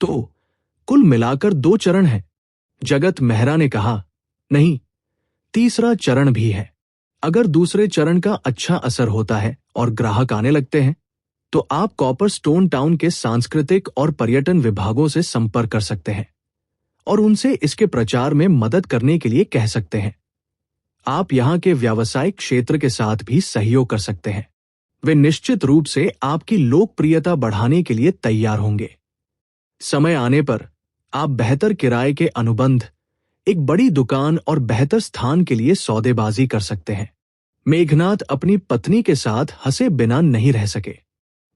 तो कुल मिलाकर 2 चरण हैं। जगत मेहरा ने कहा, नहीं, तीसरा चरण भी है। अगर दूसरे चरण का अच्छा असर होता है और ग्राहक आने लगते हैं, तो आप कॉपर स्टोन टाउन के सांस्कृतिक और पर्यटन विभागों से संपर्क कर सकते हैं और उनसे इसके प्रचार में मदद करने के लिए कह सकते हैं। आप यहां के व्यावसायिक क्षेत्र के साथ भी सहयोग कर सकते हैं। वे निश्चित रूप से आपकी लोकप्रियता बढ़ाने के लिए तैयार होंगे। समय आने पर आप बेहतर किराए के अनुबंध, एक बड़ी दुकान और बेहतर स्थान के लिए सौदेबाजी कर सकते हैं। मेघनाथ अपनी पत्नी के साथ हंसे बिना नहीं रह सके।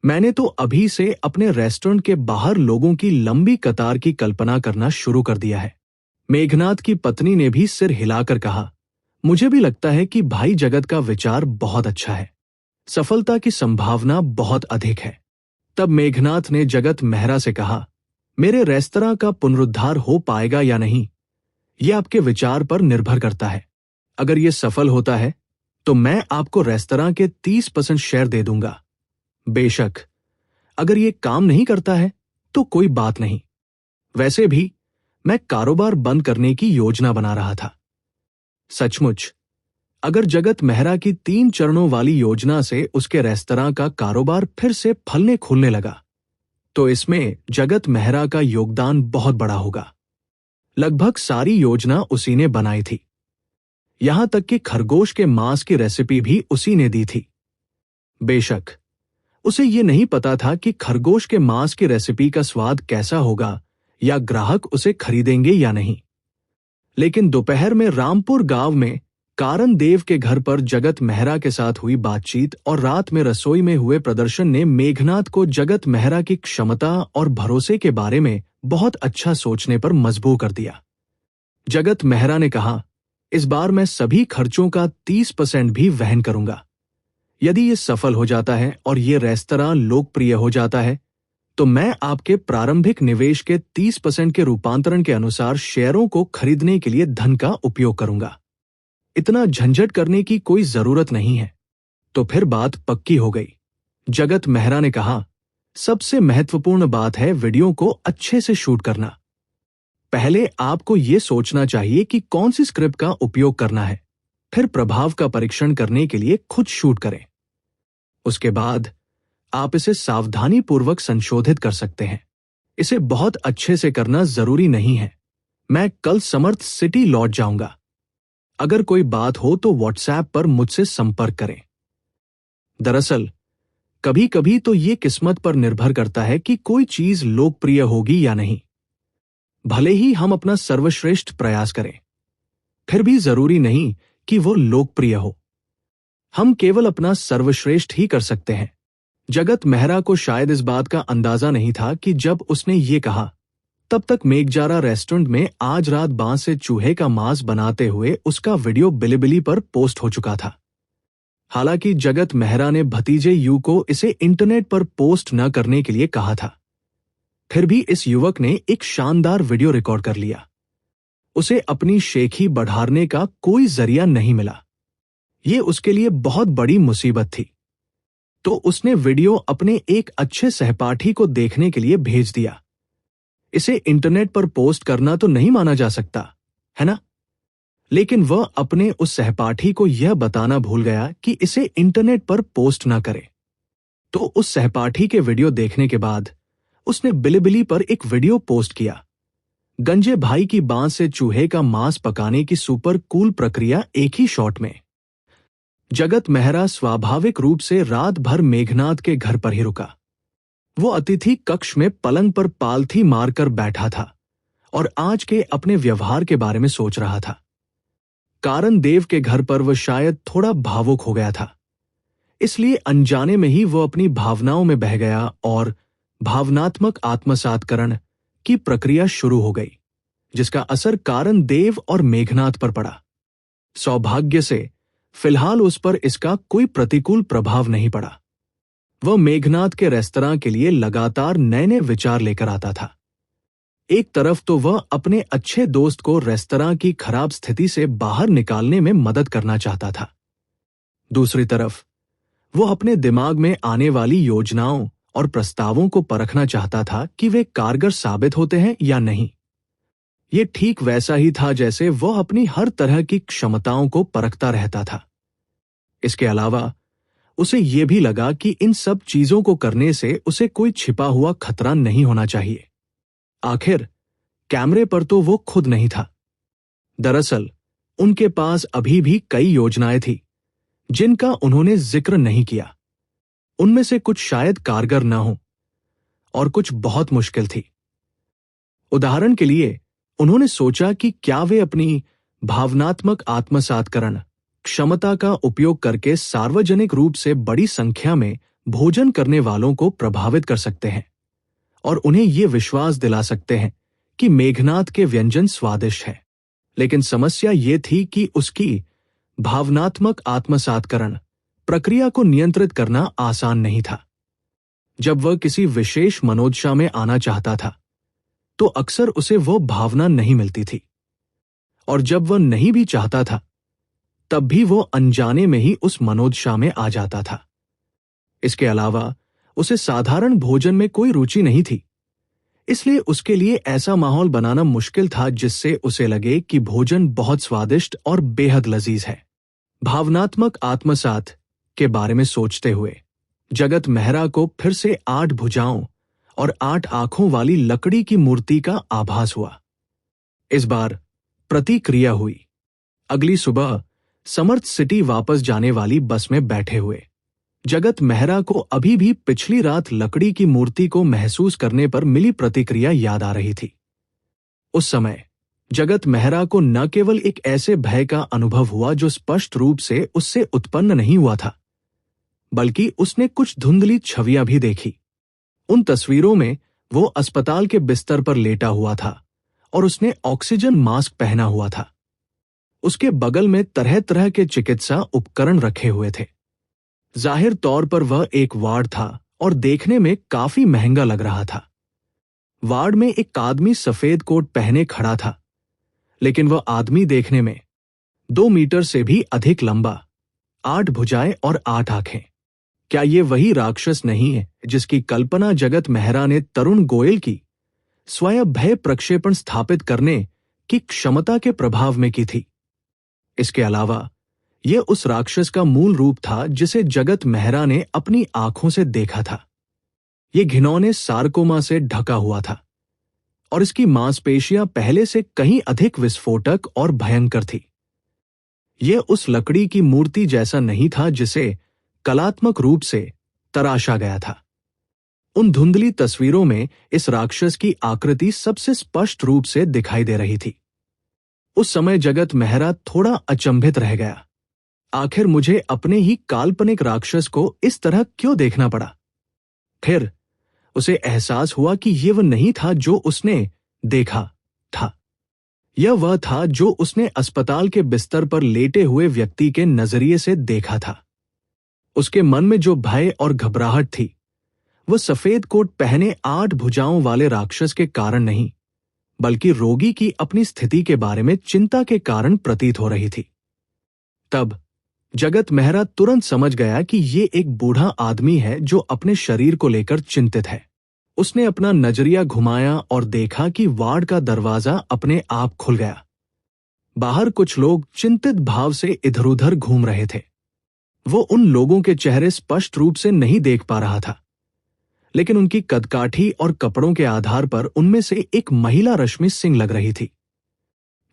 मैंने तो अभी से अपने रेस्टोरेंट के बाहर लोगों की लंबी कतार की कल्पना करना शुरू कर दिया है। मेघनाथ की पत्नी ने भी सिर हिलाकर कहा, मुझे भी लगता है कि भाई जगत का विचार बहुत अच्छा है। सफलता की संभावना बहुत अधिक है। तब मेघनाथ ने जगत मेहरा से कहा, मेरे रेस्तरां का पुनरुद्धार हो पाएगा या नहीं, यह आपके विचार पर निर्भर करता है। अगर यह सफल होता है तो मैं आपको रेस्तरां के 30% शेयर दे दूंगा। बेशक, अगर यह काम नहीं करता है तो कोई बात नहीं। वैसे भी मैं कारोबार बंद करने की योजना बना रहा था। सचमुच, अगर जगत मेहरा की 3 चरणों वाली योजना से उसके रेस्तरां का कारोबार फिर से फलने फूलने लगा, तो इसमें जगत मेहरा का योगदान बहुत बड़ा होगा। लगभग सारी योजना उसी ने बनाई थी। यहां तक कि खरगोश के मांस की रेसिपी भी उसी ने दी थी। बेशक, उसे यह नहीं पता था कि खरगोश के मांस की रेसिपी का स्वाद कैसा होगा या ग्राहक उसे खरीदेंगे या नहीं। लेकिन दोपहर में रामपुर गांव में कारण देव के घर पर जगत मेहरा के साथ हुई बातचीत और रात में रसोई में हुए प्रदर्शन ने मेघनाथ को जगत मेहरा की क्षमता और भरोसे के बारे में बहुत अच्छा सोचने पर मजबूर कर दिया। जगत मेहरा ने कहा, इस बार मैं सभी खर्चों का 30% भी वहन करूंगा। यदि ये सफल हो जाता है और ये रेस्तरां लोकप्रिय हो जाता है, तो मैं आपके प्रारंभिक निवेश के 30% के रूपांतरण के अनुसार शेयरों को खरीदने के लिए धन का उपयोग करूंगा। इतना झंझट करने की कोई जरूरत नहीं है। तो फिर बात पक्की हो गई। जगत मेहरा ने कहा, सबसे महत्वपूर्ण बात है वीडियो को अच्छे से शूट करना। पहले आपको यह सोचना चाहिए कि कौन सी स्क्रिप्ट का उपयोग करना है, फिर प्रभाव का परीक्षण करने के लिए खुद शूट करें। उसके बाद आप इसे सावधानी पूर्वक संशोधित कर सकते हैं। इसे बहुत अच्छे से करना जरूरी नहीं है। मैं कल समर्थ सिटी लौट जाऊंगा। अगर कोई बात हो तो व्हाट्सएप पर मुझसे संपर्क करें। दरअसल कभी कभी तो ये किस्मत पर निर्भर करता है कि कोई चीज लोकप्रिय होगी या नहीं। भले ही हम अपना सर्वश्रेष्ठ प्रयास करें, फिर भी जरूरी नहीं कि वो लोकप्रिय हो। हम केवल अपना सर्वश्रेष्ठ ही कर सकते हैं। जगत मेहरा को शायद इस बात का अंदाजा नहीं था कि जब उसने ये कहा, तब तक मेघजारा रेस्टोरेंट में आज रात बांस से चूहे का मांस बनाते हुए उसका वीडियो बिलिबिली पर पोस्ट हो चुका था। हालांकि जगत मेहरा ने भतीजे यू को इसे इंटरनेट पर पोस्ट न करने के लिए कहा था, फिर भी इस युवक ने एक शानदार वीडियो रिकॉर्ड कर लिया। उसे अपनी शेखी बढ़ाने का कोई जरिया नहीं मिला। ये उसके लिए बहुत बड़ी मुसीबत थी। तो उसने वीडियो अपने एक अच्छे सहपाठी को देखने के लिए भेज दिया। इसे इंटरनेट पर पोस्ट करना तो नहीं माना जा सकता, है ना? लेकिन वह अपने उस सहपाठी को यह बताना भूल गया कि इसे इंटरनेट पर पोस्ट ना करे। तो उस सहपाठी के वीडियो देखने के बाद उसने बिलिबिली पर एक वीडियो पोस्ट किया। गंजे भाई की बांस से चूहे का मांस पकाने की सुपर कूल प्रक्रिया एक ही शॉट में। जगत मेहरा स्वाभाविक रूप से रात भर मेघनाथ के घर पर ही रुका। वो अतिथि कक्ष में पलंग पर पालथी मारकर बैठा था और आज के अपने व्यवहार के बारे में सोच रहा था। कारण देव के घर पर वह शायद थोड़ा भावुक हो गया था, इसलिए अनजाने में ही वो अपनी भावनाओं में बह गया और भावनात्मक आत्मसातकरण की प्रक्रिया शुरू हो गई, जिसका असर कारण देव और मेघनाथ पर पड़ा। सौभाग्य से फिलहाल उस पर इसका कोई प्रतिकूल प्रभाव नहीं पड़ा। वह मेघनाथ के रेस्तरां के लिए लगातार नए नए विचार लेकर आता था। एक तरफ तो वह अपने अच्छे दोस्त को रेस्तरां की खराब स्थिति से बाहर निकालने में मदद करना चाहता था। दूसरी तरफ वो अपने दिमाग में आने वाली योजनाओं और प्रस्तावों को परखना चाहता था कि वे कारगर साबित होते हैं या नहीं। ये ठीक वैसा ही था जैसे वह अपनी हर तरह की क्षमताओं को परखता रहता था। इसके अलावा उसे यह भी लगा कि इन सब चीजों को करने से उसे कोई छिपा हुआ खतरा नहीं होना चाहिए। आखिर कैमरे पर तो वो खुद नहीं था। दरअसल उनके पास अभी भी कई योजनाएं थी जिनका उन्होंने जिक्र नहीं किया। उनमें से कुछ शायद कारगर न हो और कुछ बहुत मुश्किल थी। उदाहरण के लिए उन्होंने सोचा कि क्या वे अपनी भावनात्मक आत्मसातकरण क्षमता का उपयोग करके सार्वजनिक रूप से बड़ी संख्या में भोजन करने वालों को प्रभावित कर सकते हैं और उन्हें यह विश्वास दिला सकते हैं कि मेघनाद के व्यंजन स्वादिष्ट है। लेकिन समस्या ये थी कि उसकी भावनात्मक आत्मसातकरण प्रक्रिया को नियंत्रित करना आसान नहीं था। जब वह किसी विशेष मनोदशा में आना चाहता था तो अक्सर उसे वो भावना नहीं मिलती थी, और जब वह नहीं भी चाहता था तब भी वो अनजाने में ही उस मनोदशा में आ जाता था। इसके अलावा उसे साधारण भोजन में कोई रुचि नहीं थी, इसलिए उसके लिए ऐसा माहौल बनाना मुश्किल था जिससे उसे लगे कि भोजन बहुत स्वादिष्ट और बेहद लजीज है। भावनात्मक आत्मसात के बारे में सोचते हुए जगत मेहरा को फिर से 8 भुजाओं और 8 आंखों वाली लकड़ी की मूर्ति का आभास हुआ। इस बार प्रतिक्रिया हुई। अगली सुबह समर्थ सिटी वापस जाने वाली बस में बैठे हुए जगत मेहरा को अभी भी पिछली रात लकड़ी की मूर्ति को महसूस करने पर मिली प्रतिक्रिया याद आ रही थी। उस समय जगत मेहरा को न केवल एक ऐसे भय का अनुभव हुआ जो स्पष्ट रूप से उससे उत्पन्न नहीं हुआ था, बल्कि उसने कुछ धुंधली छवियां भी देखी। उन तस्वीरों में वो अस्पताल के बिस्तर पर लेटा हुआ था और उसने ऑक्सीजन मास्क पहना हुआ था। उसके बगल में तरह तरह के चिकित्सा उपकरण रखे हुए थे। जाहिर तौर पर वह एक वार्ड था और देखने में काफी महंगा लग रहा था। वार्ड में एक आदमी सफेद कोट पहने खड़ा था, लेकिन वह आदमी देखने में 2 मीटर से भी अधिक लंबा, 8 भुजाएं और 8 आंखें। क्या ये वही राक्षस नहीं है जिसकी कल्पना जगत मेहरा ने तरुण गोयल की स्वयं भय प्रक्षेपण स्थापित करने की क्षमता के प्रभाव में की थी? इसके अलावा यह उस राक्षस का मूल रूप था जिसे जगत मेहरा ने अपनी आंखों से देखा था। यह घिनौने सार्कोमा से ढका हुआ था और इसकी मांसपेशियां पहले से कहीं अधिक विस्फोटक और भयंकर थी। यह उस लकड़ी की मूर्ति जैसा नहीं था जिसे कलात्मक रूप से तराशा गया था। उन धुंधली तस्वीरों में इस राक्षस की आकृति सबसे स्पष्ट रूप से दिखाई दे रही थी। उस समय जगत मेहरा थोड़ा अचंभित रह गया। आखिर मुझे अपने ही काल्पनिक राक्षस को इस तरह क्यों देखना पड़ा? फिर उसे एहसास हुआ कि यह वह नहीं था जो उसने देखा था। यह वह था जो उसने अस्पताल के बिस्तर पर लेटे हुए व्यक्ति के नजरिए से देखा था। उसके मन में जो भय और घबराहट थी वह सफेद कोट पहने 8 भुजाओं वाले राक्षस के कारण नहीं, बल्कि रोगी की अपनी स्थिति के बारे में चिंता के कारण प्रतीत हो रही थी। तब जगत मेहरा तुरंत समझ गया कि ये एक बूढ़ा आदमी है जो अपने शरीर को लेकर चिंतित है। उसने अपना नजरिया घुमाया और देखा कि वार्ड का दरवाजा अपने आप खुल गया। बाहर कुछ लोग चिंतित भाव से इधर-उधर घूम रहे थे। वो उन लोगों के चेहरे स्पष्ट रूप से नहीं देख पा रहा था, लेकिन उनकी कदकाठी और कपड़ों के आधार पर उनमें से एक महिला रश्मि सिंह लग रही थी।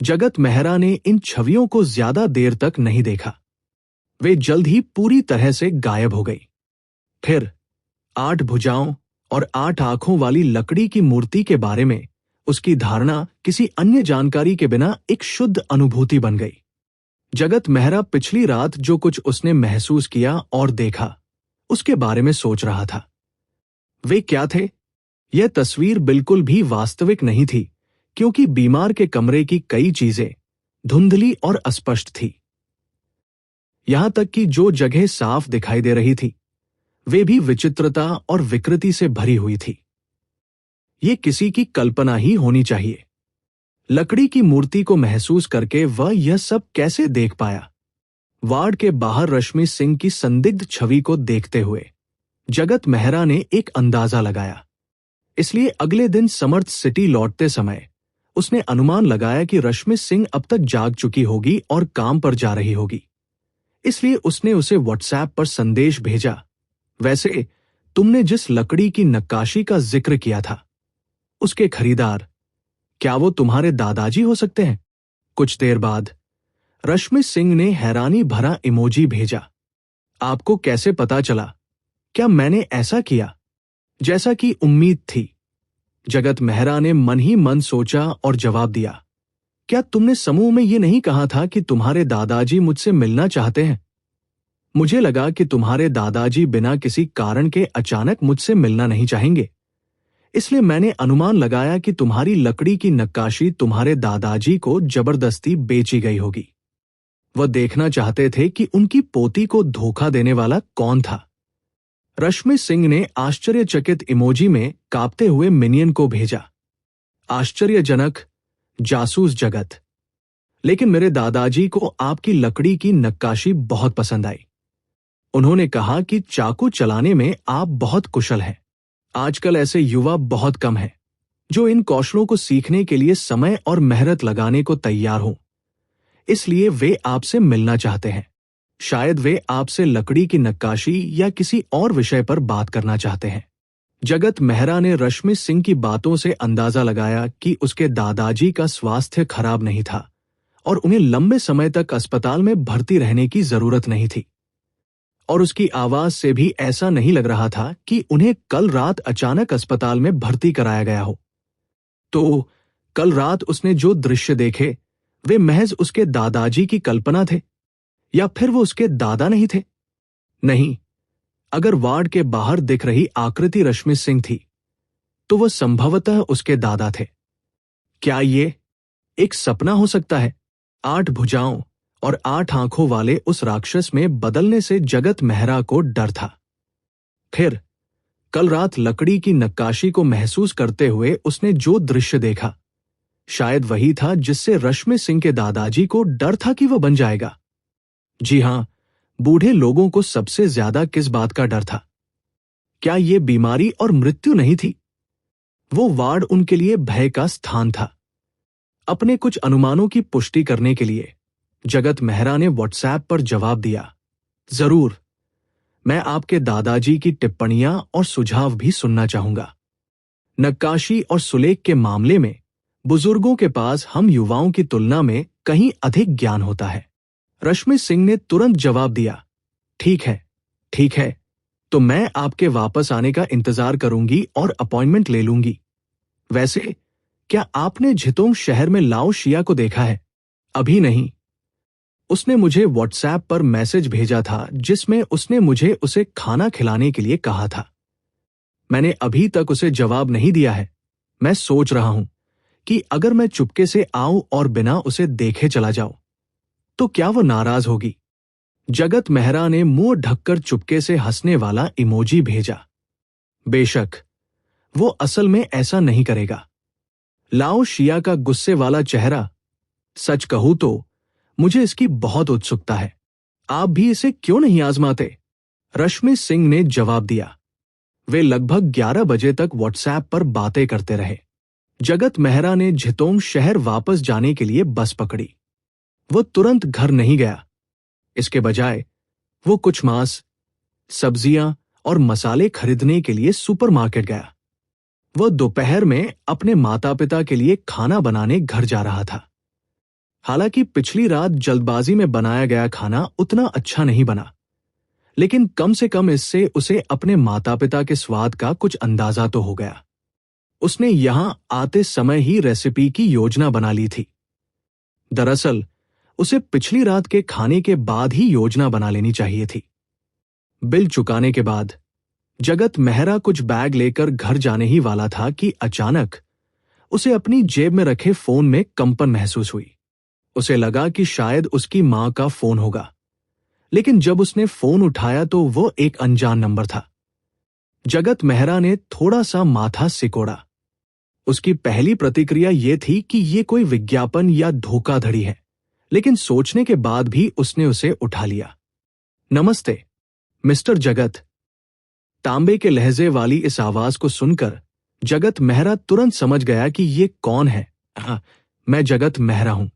जगत मेहरा ने इन छवियों को ज्यादा देर तक नहीं देखा। वे जल्द ही पूरी तरह से गायब हो गई। फिर 8 भुजाओं और 8 आंखों वाली लकड़ी की मूर्ति के बारे में उसकी धारणा किसी अन्य जानकारी के बिना एक शुद्ध अनुभूति बन गई। जगत मेहरा पिछली रात जो कुछ उसने महसूस किया और देखा उसके बारे में सोच रहा था। वे क्या थे? यह तस्वीर बिल्कुल भी वास्तविक नहीं थी, क्योंकि बीमार के कमरे की कई चीजें धुंधली और अस्पष्ट थी। यहां तक कि जो जगह साफ दिखाई दे रही थी वे भी विचित्रता और विकृति से भरी हुई थी। ये किसी की कल्पना ही होनी चाहिए। लकड़ी की मूर्ति को महसूस करके वह यह सब कैसे देख पाया? वार्ड के बाहर रश्मि सिंह की संदिग्ध छवि को देखते हुए जगत मेहरा ने एक अंदाजा लगाया। इसलिए अगले दिन समर्थ सिटी लौटते समय उसने अनुमान लगाया कि रश्मि सिंह अब तक जाग चुकी होगी और काम पर जा रही होगी। इसलिए उसने उसे व्हाट्सएप पर संदेश भेजा, वैसे तुमने जिस लकड़ी की नक्काशी का जिक्र किया था उसके खरीदार क्या वो तुम्हारे दादाजी हो सकते हैं? कुछ देर बाद रश्मि सिंह ने हैरानी भरा इमोजी भेजा। आपको कैसे पता चला? क्या मैंने ऐसा किया जैसा कि उम्मीद थी? जगत मेहरा ने मन ही मन सोचा और जवाब दिया, क्या तुमने समूह में ये नहीं कहा था कि तुम्हारे दादाजी मुझसे मिलना चाहते हैं? मुझे लगा कि तुम्हारे दादाजी बिना किसी कारण के अचानक मुझसे मिलना नहीं चाहेंगे, इसलिए मैंने अनुमान लगाया कि तुम्हारी लकड़ी की नक्काशी तुम्हारे दादाजी को जबरदस्ती बेची गई होगी। वह देखना चाहते थे कि उनकी पोती को धोखा देने वाला कौन था। रश्मि सिंह ने आश्चर्यचकित इमोजी में कांपते हुए मिनियन को भेजा। आश्चर्यजनक, जासूस जगत। लेकिन मेरे दादाजी को आपकी लकड़ी की नक्काशी बहुत पसंद आई। उन्होंने कहा कि चाकू चलाने में आप बहुत कुशल हैं। आजकल ऐसे युवा बहुत कम हैं जो इन कौशलों को सीखने के लिए समय और मेहनत लगाने को तैयार हों। इसलिए वे आपसे मिलना चाहते हैं। शायद वे आपसे लकड़ी की नक्काशी या किसी और विषय पर बात करना चाहते हैं। जगत मेहरा ने रश्मि सिंह की बातों से अंदाजा लगाया कि उसके दादाजी का स्वास्थ्य खराब नहीं था और उन्हें लंबे समय तक अस्पताल में भर्ती रहने की जरूरत नहीं थी। और उसकी आवाज से भी ऐसा नहीं लग रहा था कि उन्हें कल रात अचानक अस्पताल में भर्ती कराया गया हो। तो कल रात उसने जो दृश्य देखे वे महज उसके दादाजी की कल्पना थे, या फिर वो उसके दादा नहीं थे? नहीं, अगर वार्ड के बाहर दिख रही आकृति रश्मि सिंह थी तो वह संभवतः उसके दादा थे। क्या ये एक सपना हो सकता है? 8 भुजाओं और 8 आंखों वाले उस राक्षस में बदलने से जगत मेहरा को डर था। फिर कल रात लकड़ी की नक्काशी को महसूस करते हुए उसने जो दृश्य देखा, शायद वही था जिससे रश्मि सिंह के दादाजी को डर था कि वह बन जाएगा। जी हां, बूढ़े लोगों को सबसे ज्यादा किस बात का डर था? क्या ये बीमारी और मृत्यु नहीं थी? वो वार्ड उनके लिए भय का स्थान था। अपने कुछ अनुमानों की पुष्टि करने के लिए जगत मेहरा ने व्हाट्सएप पर जवाब दिया, जरूर, मैं आपके दादाजी की टिप्पणियां और सुझाव भी सुनना चाहूंगा। नक्काशी और सुलेख के मामले में बुजुर्गों के पास हम युवाओं की तुलना में कहीं अधिक ज्ञान होता है। रश्मि सिंह ने तुरंत जवाब दिया, ठीक है, तो मैं आपके वापस आने का इंतजार करूंगी और अपॉइंटमेंट ले लूंगी। वैसे क्या आपने झितोंग शहर में लाओ शिया को देखा है? अभी नहीं। उसने मुझे व्हाट्सएप पर मैसेज भेजा था जिसमें उसने मुझे उसे खाना खिलाने के लिए कहा था। मैंने अभी तक उसे जवाब नहीं दिया है। मैं सोच रहा हूं कि अगर मैं चुपके से आऊं और बिना उसे देखे चला जाऊं तो क्या वो नाराज होगी? जगत मेहरा ने मुंह ढककर चुपके से हंसने वाला इमोजी भेजा। बेशक, वो असल में ऐसा नहीं करेगा। लाओ शिया का गुस्से वाला चेहरा, सच कहूं तो मुझे इसकी बहुत उत्सुकता है। आप भी इसे क्यों नहीं आजमाते? रश्मि सिंह ने जवाब दिया। वे लगभग 11 बजे तक व्हाट्सएप पर बातें करते रहे। जगत मेहरा ने झितोंग शहर वापस जाने के लिए बस पकड़ी। वो तुरंत घर नहीं गया। इसके बजाय वो कुछ मांस, सब्जियां और मसाले खरीदने के लिए सुपरमार्केट गया। वह दोपहर में अपने माता पिता के लिए खाना बनाने घर जा रहा था। हालांकि पिछली रात जल्दबाजी में बनाया गया खाना उतना अच्छा नहीं बना, लेकिन कम से कम इससे उसे अपने माता पिता के स्वाद का कुछ अंदाजा तो हो गया। उसने यहां आते समय ही रेसिपी की योजना बना ली थी। दरअसल उसे पिछली रात के खाने के बाद ही योजना बना लेनी चाहिए थी। बिल चुकाने के बाद जगत मेहरा कुछ बैग लेकर घर जाने ही वाला था कि अचानक उसे अपनी जेब में रखे फोन में कंपन महसूस हुई। उसे लगा कि शायद उसकी मां का फोन होगा, लेकिन जब उसने फोन उठाया तो वो एक अनजान नंबर था। जगत मेहरा ने थोड़ा सा माथा सिकोड़ा। उसकी पहली प्रतिक्रिया ये थी कि ये कोई विज्ञापन या धोखाधड़ी है, लेकिन सोचने के बाद भी उसने उसे उठा लिया। नमस्ते, मिस्टर जगत। तांबे के लहजे वाली इस आवाज को सुनकर जगत मेहरा तुरंत समझ गया कि ये कौन है। हाँ, मैं जगत मेहरा हूं।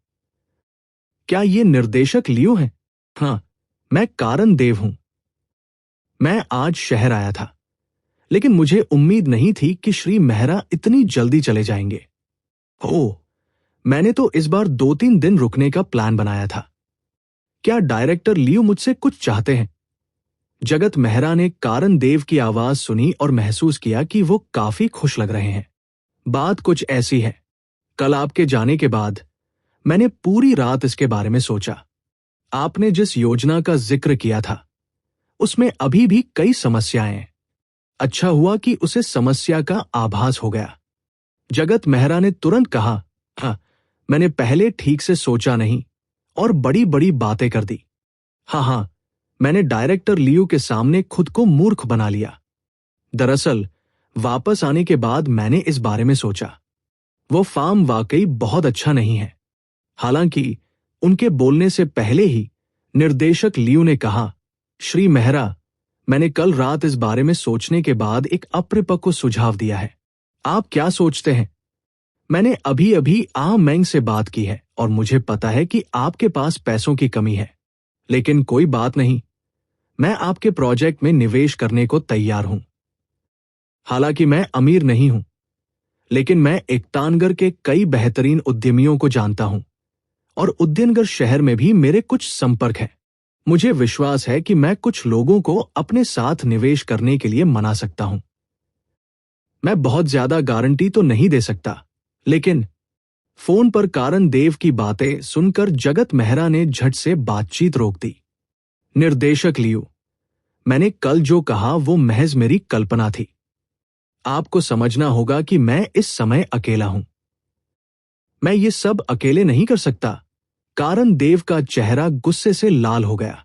क्या ये निर्देशक लियो है? हाँ, मैं कारण देव हूं। मैं आज शहर आया था, लेकिन मुझे उम्मीद नहीं थी कि श्री मेहरा इतनी जल्दी चले जाएंगे। ओह, मैंने तो इस बार 2-3 दिन रुकने का प्लान बनाया था। क्या डायरेक्टर लियो मुझसे कुछ चाहते हैं? जगत मेहरा ने कारण देव की आवाज सुनी और महसूस किया कि वो काफी खुश लग रहे हैं। बात कुछ ऐसी है, कल आपके जाने के बाद मैंने पूरी रात इसके बारे में सोचा। आपने जिस योजना का जिक्र किया था उसमें अभी भी कई समस्याएं हैं। अच्छा हुआ कि उसे समस्या का आभास हो गया। जगत मेहरा ने तुरंत कहा, हाँ, मैंने पहले ठीक से सोचा नहीं और बड़ी बड़ी बातें कर दी। हाँ, मैंने डायरेक्टर लियो के सामने खुद को मूर्ख बना लिया। दरअसल वापस आने के बाद मैंने इस बारे में सोचा। वो फार्म वाकई बहुत अच्छा नहीं है। हालांकि उनके बोलने से पहले ही निर्देशक लियो ने कहा, श्री मेहरा, मैंने कल रात इस बारे में सोचने के बाद एक अपरिपक्व सुझाव दिया है। आप क्या सोचते हैं? मैंने अभी अभी आ मैंग से बात की है और मुझे पता है कि आपके पास पैसों की कमी है, लेकिन कोई बात नहीं, मैं आपके प्रोजेक्ट में निवेश करने को तैयार हूं। हालांकि मैं अमीर नहीं हूं, लेकिन मैं एकतानगर के कई बेहतरीन उद्यमियों को जानता हूं और उद्यनगर शहर में भी मेरे कुछ संपर्क हैं। मुझे विश्वास है कि मैं कुछ लोगों को अपने साथ निवेश करने के लिए मना सकता हूं। मैं बहुत ज्यादा गारंटी तो नहीं दे सकता, लेकिन फोन पर कारण देव की बातें सुनकर जगत मेहरा ने झट से बातचीत रोक दी। निर्देशक लियो, मैंने कल जो कहा वो महज मेरी कल्पना थी। आपको समझना होगा कि मैं इस समय अकेला हूं। मैं ये सब अकेले नहीं कर सकता। कारण देव का चेहरा गुस्से से लाल हो गया।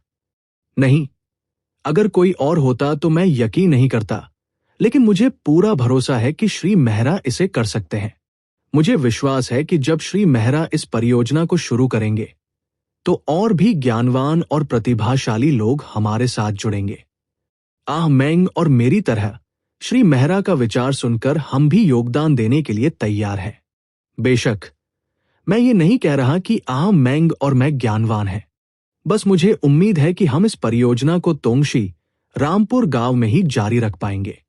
नहीं, अगर कोई और होता तो मैं यकीन नहीं करता, लेकिन मुझे पूरा भरोसा है कि श्री मेहरा इसे कर सकते हैं। मुझे विश्वास है कि जब श्री मेहरा इस परियोजना को शुरू करेंगे तो और भी ज्ञानवान और प्रतिभाशाली लोग हमारे साथ जुड़ेंगे। आह मैंग और मेरी तरह श्री मेहरा का विचार सुनकर हम भी योगदान देने के लिए तैयार हैं। बेशक, मैं ये नहीं कह रहा कि आह मैंग और मैं ज्ञानवान हैं। बस मुझे उम्मीद है कि हम इस परियोजना को तोंगशी रामपुर गांव में ही जारी रख पाएंगे।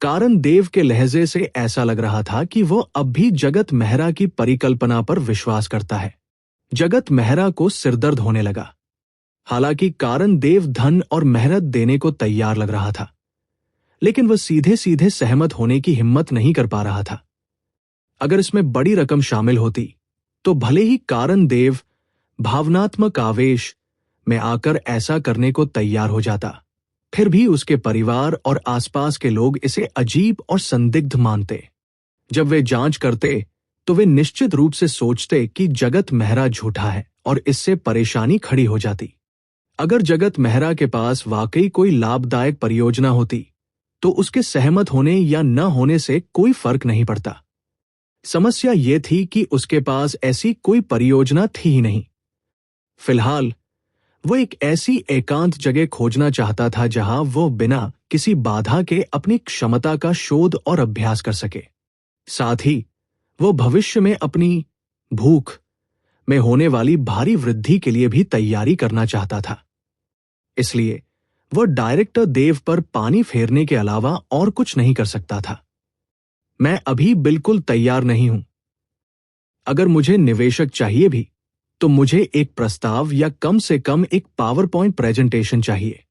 कारण देव के लहजे से ऐसा लग रहा था कि वो अब भी जगत मेहरा की परिकल्पना पर विश्वास करता है। जगत मेहरा को सिरदर्द होने लगा। हालांकि कारण देव धन और मेहनत देने को तैयार लग रहा था, लेकिन वह सीधे सीधे सहमत होने की हिम्मत नहीं कर पा रहा था। अगर इसमें बड़ी रकम शामिल होती तो भले ही कारण देव भावनात्मक आवेश में आकर ऐसा करने को तैयार हो जाता, फिर भी उसके परिवार और आसपास के लोग इसे अजीब और संदिग्ध मानते। जब वे जांच करते तो वे निश्चित रूप से सोचते कि जगत मेहरा झूठा है और इससे परेशानी खड़ी हो जाती। अगर जगत मेहरा के पास वाकई कोई लाभदायक परियोजना होती तो उसके सहमत होने या न होने से कोई फर्क नहीं पड़ता। समस्या ये थी कि उसके पास ऐसी कोई परियोजना थी ही नहीं। फिलहाल वो एक ऐसी एकांत जगह खोजना चाहता था जहां वो बिना किसी बाधा के अपनी क्षमता का शोध और अभ्यास कर सके। साथ ही वो भविष्य में अपनी भूख में होने वाली भारी वृद्धि के लिए भी तैयारी करना चाहता था। इसलिए वह डायरेक्टर देव पर पानी फेरने के अलावा और कुछ नहीं कर सकता था। मैं अभी बिल्कुल तैयार नहीं हूं। अगर मुझे निवेशक चाहिए भी तो मुझे एक प्रस्ताव या कम से कम एक पावर पॉइंट प्रेजेंटेशन चाहिए।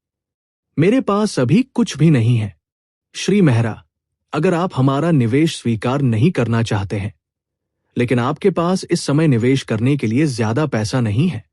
मेरे पास अभी कुछ भी नहीं है। श्री मेहरा, अगर आप हमारा निवेश स्वीकार नहीं करना चाहते हैं, लेकिन आपके पास इस समय निवेश करने के लिए ज्यादा पैसा नहीं है,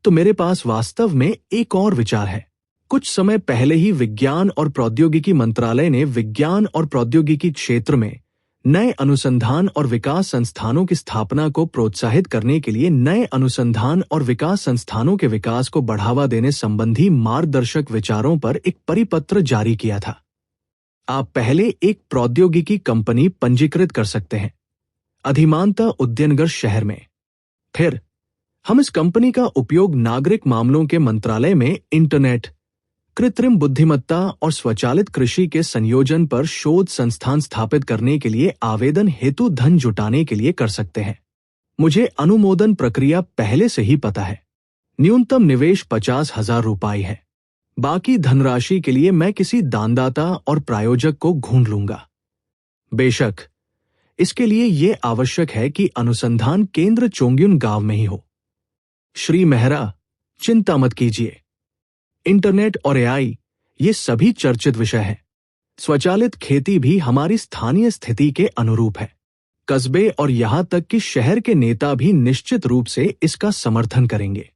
तो मेरे पास वास्तव में एक और विचार है। कुछ समय पहले ही विज्ञान और प्रौद्योगिकी मंत्रालय ने विज्ञान और प्रौद्योगिकी क्षेत्र में नए अनुसंधान और विकास संस्थानों की स्थापना को प्रोत्साहित करने के लिए नए अनुसंधान और विकास संस्थानों के विकास को बढ़ावा देने संबंधी मार्गदर्शक विचारों पर एक परिपत्र जारी किया था। आप पहले एक प्रौद्योगिकी कंपनी पंजीकृत कर सकते हैं, अधिमानतः उद्यनगर शहर में। फिर हम इस कंपनी का उपयोग नागरिक मामलों के मंत्रालय में इंटरनेट, कृत्रिम बुद्धिमत्ता और स्वचालित कृषि के संयोजन पर शोध संस्थान स्थापित करने के लिए आवेदन हेतु धन जुटाने के लिए कर सकते हैं। मुझे अनुमोदन प्रक्रिया पहले से ही पता है। न्यूनतम निवेश 50,000 रुपये है। बाकी धनराशि के लिए मैं किसी दानदाता और प्रायोजक को ढूंढ लूंगा। बेशक, इसके लिए यह आवश्यक है कि अनुसंधान केंद्र चोंग्युन गांव में ही हो। श्री मेहरा, चिंता मत कीजिए। इंटरनेट और एआई ये सभी चर्चित विषय हैं। स्वचालित खेती भी हमारी स्थानीय स्थिति के अनुरूप है। कस्बे और यहां तक कि शहर के नेता भी निश्चित रूप से इसका समर्थन करेंगे।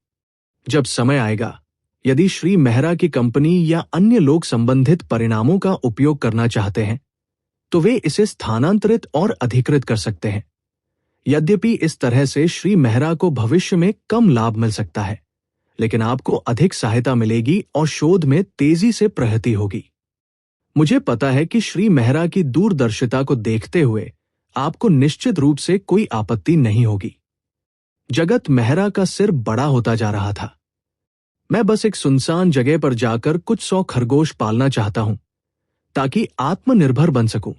जब समय आएगा, यदि श्री मेहरा की कंपनी या अन्य लोग संबंधित परिणामों का उपयोग करना चाहते हैं, तो वे इसे स्थानांतरित और अधिकृत कर सकते हैं। यद्यपि इस तरह से श्री मेहरा को भविष्य में कम लाभ मिल सकता है, लेकिन आपको अधिक सहायता मिलेगी और शोध में तेजी से प्रगति होगी। मुझे पता है कि श्री मेहरा की दूरदर्शिता को देखते हुए आपको निश्चित रूप से कोई आपत्ति नहीं होगी। जगत मेहरा का सिर बड़ा होता जा रहा था। मैं बस एक सुनसान जगह पर जाकर कुछ 100 खरगोश पालना चाहता हूं, ताकि आत्मनिर्भर बन सकूं।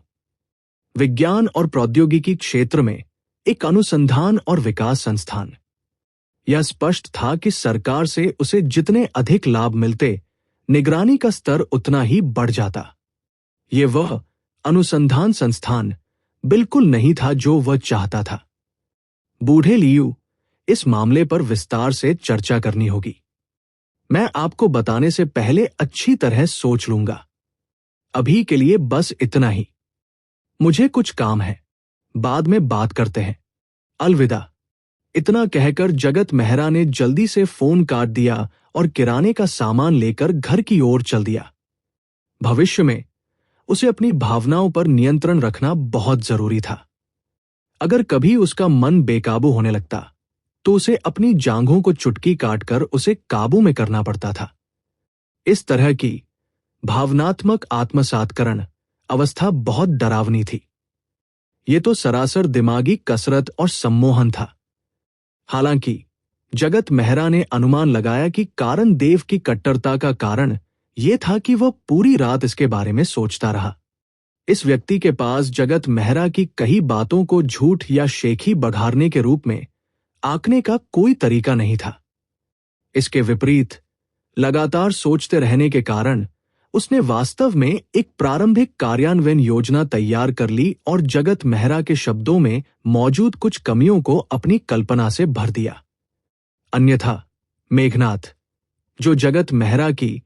विज्ञान और प्रौद्योगिकी क्षेत्र में एक अनुसंधान और विकास संस्थान। यह स्पष्ट था कि सरकार से उसे जितने अधिक लाभ मिलते, निगरानी का स्तर उतना ही बढ़ जाता। ये वह अनुसंधान संस्थान बिल्कुल नहीं था जो वह चाहता था। बूढ़े लियू, इस मामले पर विस्तार से चर्चा करनी होगी। मैं आपको बताने से पहले अच्छी तरह सोच लूंगा। अभी के लिए बस इतना ही। मुझे कुछ काम है, बाद में बात करते हैं। अलविदा। इतना कहकर जगत मेहरा ने जल्दी से फोन काट दिया और किराने का सामान लेकर घर की ओर चल दिया। भविष्य में उसे अपनी भावनाओं पर नियंत्रण रखना बहुत जरूरी था। अगर कभी उसका मन बेकाबू होने लगता, तो उसे अपनी जांघों को चुटकी काटकर उसे काबू में करना पड़ता था। इस तरह की भावनात्मक आत्मसातकरण अवस्था बहुत डरावनी थी। ये तो सरासर दिमागी कसरत और सम्मोहन था। हालांकि जगत मेहरा ने अनुमान लगाया कि कारण देव की कट्टरता का कारण यह था कि वह पूरी रात इसके बारे में सोचता रहा। इस व्यक्ति के पास जगत मेहरा की कई बातों को झूठ या शेखी बघारने के रूप में आंकने का कोई तरीका नहीं था। इसके विपरीत लगातार सोचते रहने के कारण उसने वास्तव में एक प्रारंभिक कार्यान्वयन योजना तैयार कर ली और जगत मेहरा के शब्दों में मौजूद कुछ कमियों को अपनी कल्पना से भर दिया। अन्यथा मेघनाथ, जो जगत मेहरा की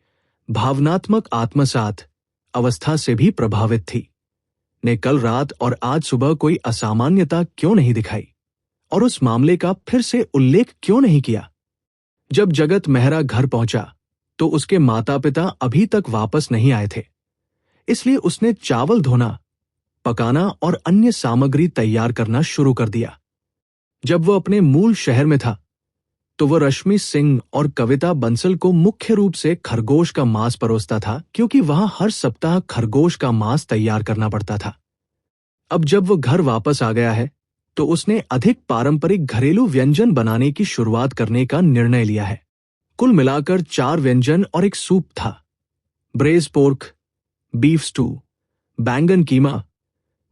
भावनात्मक आत्मसात अवस्था से भी प्रभावित थी, ने कल रात और आज सुबह कोई असामान्यता क्यों नहीं दिखाई और उस मामले का फिर से उल्लेख क्यों नहीं किया। जब जगत मेहरा घर पहुंचा तो उसके माता पिता अभी तक वापस नहीं आए थे, इसलिए उसने चावल धोना, पकाना और अन्य सामग्री तैयार करना शुरू कर दिया। जब वह अपने मूल शहर में था, तो वह रश्मि सिंह और कविता बंसल को मुख्य रूप से खरगोश का मांस परोसता था, क्योंकि वहां हर सप्ताह खरगोश का मांस तैयार करना पड़ता था। अब जब वह घर वापस आ गया है, तो उसने अधिक पारंपरिक घरेलू व्यंजन बनाने की शुरुआत करने का निर्णय लिया है। कुल मिलाकर 4 व्यंजन और एक सूप था। ब्रेज पोर्क, बीफ स्टू, बैंगन कीमा,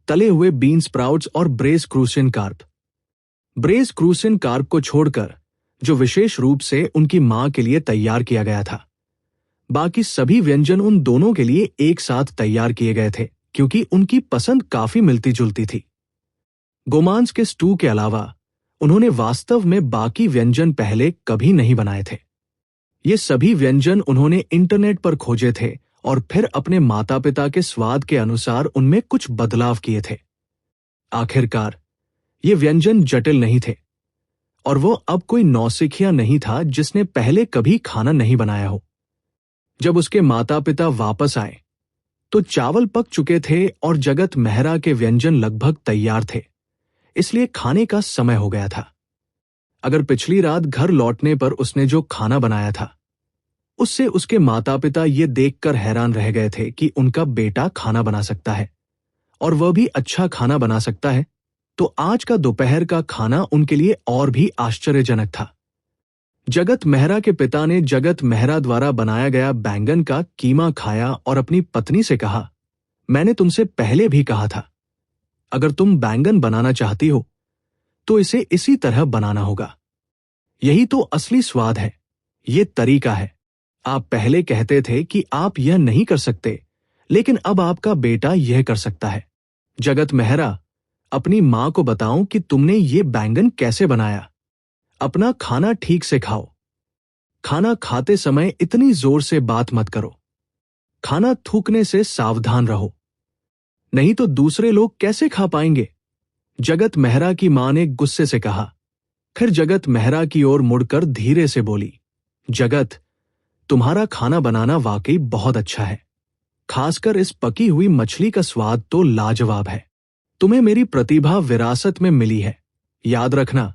तले हुए बीन स्प्राउट्स और ब्रेज क्रूसिन कार्प। ब्रेज क्रूसिन कार्प को छोड़कर, जो विशेष रूप से उनकी मां के लिए तैयार किया गया था। बाकी सभी व्यंजन उन दोनों के लिए एक साथ तैयार किए गए थे, क्योंकि उनकी पसंद काफी मिलती जुलती थी। गोमांस के स्टू के अलावा उन्होंने वास्तव में बाकी व्यंजन पहले कभी नहीं बनाए थे। ये सभी व्यंजन उन्होंने इंटरनेट पर खोजे थे और फिर अपने माता पिता के स्वाद के अनुसार उनमें कुछ बदलाव किए थे। आखिरकार ये व्यंजन जटिल नहीं थे और वो अब कोई नौसिखिया नहीं था जिसने पहले कभी खाना नहीं बनाया हो। जब उसके माता पिता वापस आए तो चावल पक चुके थे और जगत मेहरा के व्यंजन लगभग तैयार थे, इसलिए खाने का समय हो गया था। अगर पिछली रात घर लौटने पर उसने जो खाना बनाया था, उससे उसके माता पिता ये देखकर हैरान रह गए थे कि उनका बेटा खाना बना सकता है और वह भी अच्छा खाना बना सकता है, तो आज का दोपहर का खाना उनके लिए और भी आश्चर्यजनक था। जगत मेहरा के पिता ने जगत मेहरा द्वारा बनाया गया बैंगन का कीमा खाया और अपनी पत्नी से कहा, मैंने तुमसे पहले भी कहा था, अगर तुम बैंगन बनाना चाहती हो तो इसे इसी तरह बनाना होगा। यही तो असली स्वाद है, ये तरीका है। आप पहले कहते थे कि आप यह नहीं कर सकते, लेकिन अब आपका बेटा यह कर सकता है। जगत मेहरा, अपनी मां को बताओ कि तुमने ये बैंगन कैसे बनाया। अपना खाना ठीक से खाओ। खाना खाते समय इतनी जोर से बात मत करो। खाना थूकने से सावधान रहो, नहीं तो दूसरे लोग कैसे खा पाएंगे। जगत मेहरा की मां ने गुस्से से कहा। फिर जगत मेहरा की ओर मुड़कर धीरे से बोली, जगत, तुम्हारा खाना बनाना वाकई बहुत अच्छा है। खासकर इस पकी हुई मछली का स्वाद तो लाजवाब है। तुम्हें मेरी प्रतिभा विरासत में मिली है। याद रखना,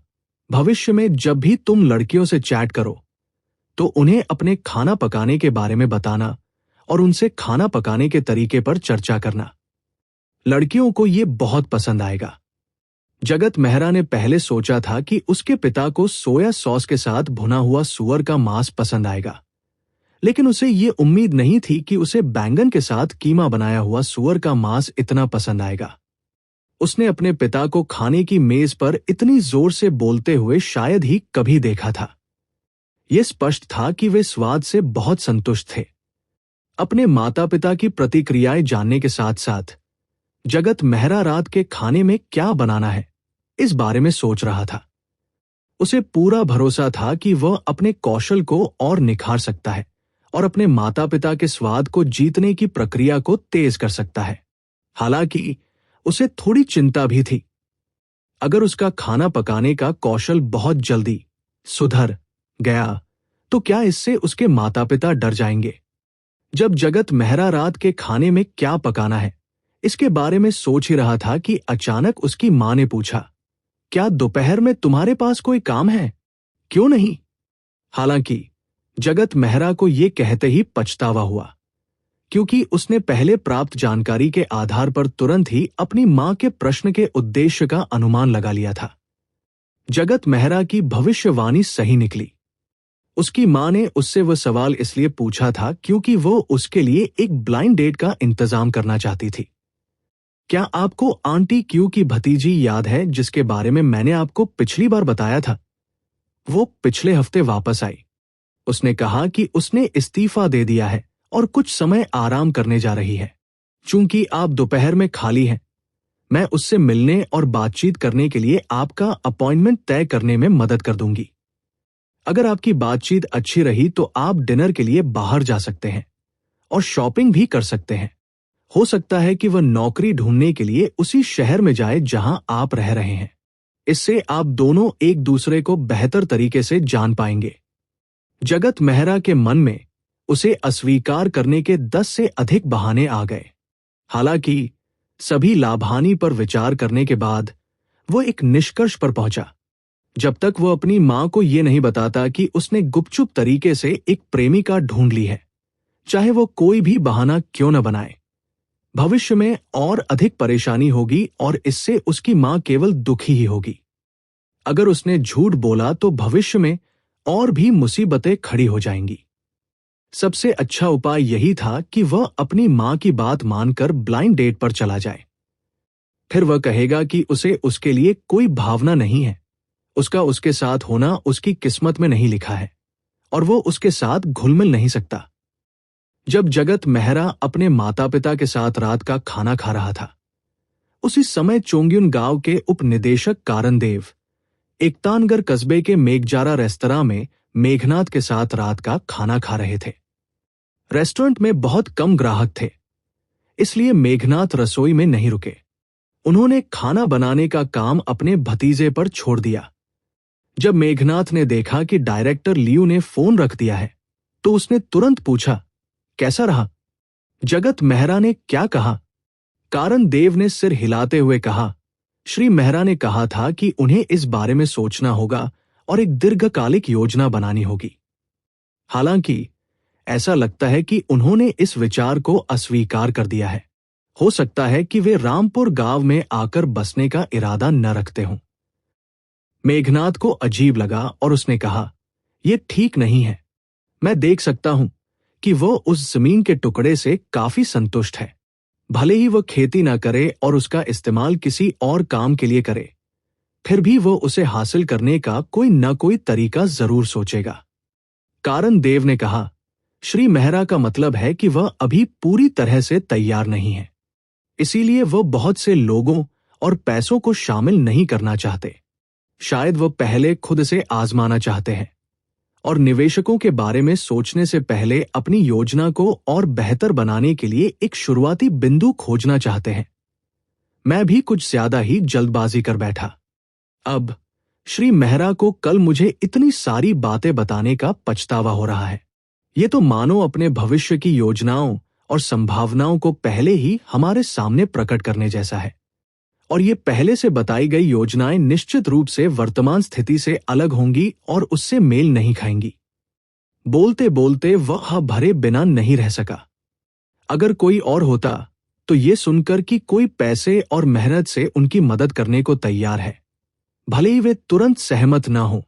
भविष्य में जब भी तुम लड़कियों से चैट करो तो उन्हें अपने खाना पकाने के बारे में बताना और उनसे खाना पकाने के तरीके पर चर्चा करना। लड़कियों को ये बहुत पसंद आएगा। जगत मेहरा ने पहले सोचा था कि उसके पिता को सोया सॉस के साथ भुना हुआ सूअर का मांस पसंद आएगा, लेकिन उसे ये उम्मीद नहीं थी कि उसे बैंगन के साथ कीमा बनाया हुआ सूअर का मांस इतना पसंद आएगा। उसने अपने पिता को खाने की मेज पर इतनी जोर से बोलते हुए शायद ही कभी देखा था। यह स्पष्ट था कि वे स्वाद से बहुत संतुष्ट थे। अपने माता पिता की प्रतिक्रियाएं जानने के साथ साथ जगत मेहरा रात के खाने में क्या बनाना है, इस बारे में सोच रहा था। उसे पूरा भरोसा था कि वह अपने कौशल को और निखार सकता है और अपने माता पिता के स्वाद को जीतने की प्रक्रिया को तेज कर सकता है। हालांकि उसे थोड़ी चिंता भी थी। अगर उसका खाना पकाने का कौशल बहुत जल्दी सुधर गया तो क्या इससे उसके माता पिता डर जाएंगे। जब जगत मेहरा रात के खाने में क्या पकाना है इसके बारे में सोच ही रहा था कि अचानक उसकी मां ने पूछा, क्या दोपहर में तुम्हारे पास कोई काम है? क्यों नहीं? हालांकि जगत मेहरा को यह कहते ही पछतावा हुआ, क्योंकि उसने पहले प्राप्त जानकारी के आधार पर तुरंत ही अपनी मां के प्रश्न के उद्देश्य का अनुमान लगा लिया था। जगत मेहरा की भविष्यवाणी सही निकली। उसकी मां ने उससे वह सवाल इसलिए पूछा था क्योंकि वो उसके लिए एक ब्लाइंड डेट का इंतजाम करना चाहती थी। क्या आपको आंटी क्यू की भतीजी याद है जिसके बारे में मैंने आपको पिछली बार बताया था? वो पिछले हफ्ते वापस आई। उसने कहा कि उसने इस्तीफा दे दिया है और कुछ समय आराम करने जा रही है। चूंकि आप दोपहर में खाली हैं, मैं उससे मिलने और बातचीत करने के लिए आपका अपॉइंटमेंट तय करने में मदद कर दूंगी। अगर आपकी बातचीत अच्छी रही तो आप डिनर के लिए बाहर जा सकते हैं और शॉपिंग भी कर सकते हैं। हो सकता है कि वह नौकरी ढूंढने के लिए उसी शहर में जाए जहां आप रह रहे हैं। इससे आप दोनों एक दूसरे को बेहतर तरीके से जान पाएंगे। जगत मेहरा के मन में उसे अस्वीकार करने के 10 से अधिक बहाने आ गए। हालांकि सभी लाभहानि पर विचार करने के बाद वो एक निष्कर्ष पर पहुंचा। जब तक वो अपनी मां को ये नहीं बताता कि उसने गुपचुप तरीके से एक प्रेमिका ढूंढ ली है, चाहे वो कोई भी बहाना क्यों न बनाए, भविष्य में और अधिक परेशानी होगी और इससे उसकी मां केवल दुखी ही होगी। अगर उसने झूठ बोला तो भविष्य में और भी मुसीबतें खड़ी हो जाएंगी। सबसे अच्छा उपाय यही था कि वह अपनी मां की बात मानकर ब्लाइंड डेट पर चला जाए। फिर वह कहेगा कि उसे उसके लिए कोई भावना नहीं है, उसका उसके साथ होना उसकी किस्मत में नहीं लिखा है और वो उसके साथ घुल मिल नहीं सकता। जब जगत मेहरा अपने माता पिता के साथ रात का खाना खा रहा था, उसी समय चोंग्युन गांव के उप निदेशक कारणदेव एकतानगर कस्बे के मेघजारा रेस्तरां में मेघनाथ के साथ रात का खाना खा रहे थे। रेस्टोरेंट में बहुत कम ग्राहक थे, इसलिए मेघनाथ रसोई में नहीं रुके। उन्होंने खाना बनाने का काम अपने भतीजे पर छोड़ दिया। जब मेघनाथ ने देखा कि डायरेक्टर लियू ने फोन रख दिया है तो उसने तुरंत पूछा, कैसा रहा? जगत मेहरा ने क्या कहा? कारणदेव ने सिर हिलाते हुए कहा, श्री मेहरा ने कहा था कि उन्हें इस बारे में सोचना होगा और एक दीर्घकालिक योजना बनानी होगी। हालांकि ऐसा लगता है कि उन्होंने इस विचार को अस्वीकार कर दिया है। हो सकता है कि वे रामपुर गांव में आकर बसने का इरादा न रखते हों। मेघनाथ को अजीब लगा और उसने कहा, ये ठीक नहीं है। मैं देख सकता हूं कि वो उस जमीन के टुकड़े से काफी संतुष्ट है। भले ही वो खेती ना करे और उसका इस्तेमाल किसी और काम के लिए करे, फिर भी वो उसे हासिल करने का कोई न कोई तरीका जरूर सोचेगा। कारण देव ने कहा, श्री मेहरा का मतलब है कि वह अभी पूरी तरह से तैयार नहीं है, इसीलिए वो बहुत से लोगों और पैसों को शामिल नहीं करना चाहते। शायद वो पहले खुद से आजमाना चाहते हैं और निवेशकों के बारे में सोचने से पहले अपनी योजना को और बेहतर बनाने के लिए एक शुरुआती बिंदु खोजना चाहते हैं। मैं भी कुछ ज्यादा ही जल्दबाजी कर बैठा। अब श्री मेहरा को कल मुझे इतनी सारी बातें बताने का पछतावा हो रहा है। ये तो मानो अपने भविष्य की योजनाओं और संभावनाओं को पहले ही हमारे सामने प्रकट करने जैसा है, और ये पहले से बताई गई योजनाएं निश्चित रूप से वर्तमान स्थिति से अलग होंगी और उससे मेल नहीं खाएंगी। बोलते बोलते वह भरे बिना नहीं रह सका। अगर कोई और होता तो ये सुनकर कि कोई पैसे और मेहनत से उनकी मदद करने को तैयार है, भले ही वे तुरंत सहमत ना हो,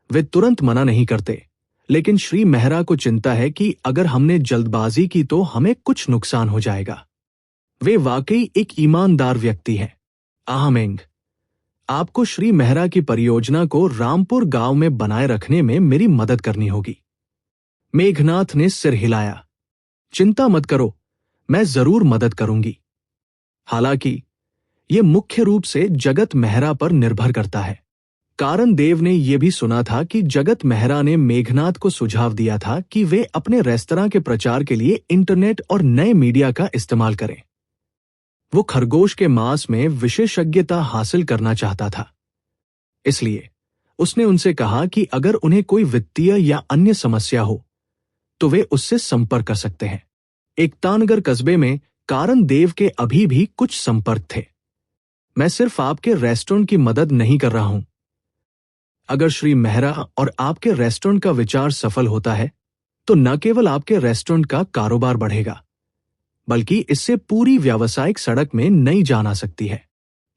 वे तुरंत मना नहीं करते, लेकिन श्री मेहरा को चिंता है कि अगर हमने जल्दबाजी की तो हमें कुछ नुकसान हो जाएगा। वे वाकई एक ईमानदार व्यक्ति हैं। आहमेंग, आपको श्री मेहरा की परियोजना को रामपुर गांव में बनाए रखने में मेरी मदद करनी होगी। मेघनाथ ने सिर हिलाया। चिंता मत करो, मैं जरूर मदद करूंगी। हालांकि यह मुख्य रूप से जगत मेहरा पर निर्भर करता है। कारण देव ने यह भी सुना था कि जगत मेहरा ने मेघनाथ को सुझाव दिया था कि वे अपने रेस्तरां के प्रचार के लिए इंटरनेट और नए मीडिया का इस्तेमाल करें। वो खरगोश के मांस में विशेषज्ञता हासिल करना चाहता था, इसलिए उसने उनसे कहा कि अगर उन्हें कोई वित्तीय या अन्य समस्या हो तो वे उससे संपर्क कर सकते हैं। एकतानगर कस्बे में कारण देव के अभी भी कुछ संपर्क थे। मैं सिर्फ आपके रेस्टोरेंट की मदद नहीं कर रहा हूं। अगर श्री मेहरा और आपके रेस्टोरेंट का विचार सफल होता है तो न केवल आपके रेस्टोरेंट का कारोबार बढ़ेगा, बल्कि इससे पूरी व्यावसायिक सड़क में नई जान आ सकती है।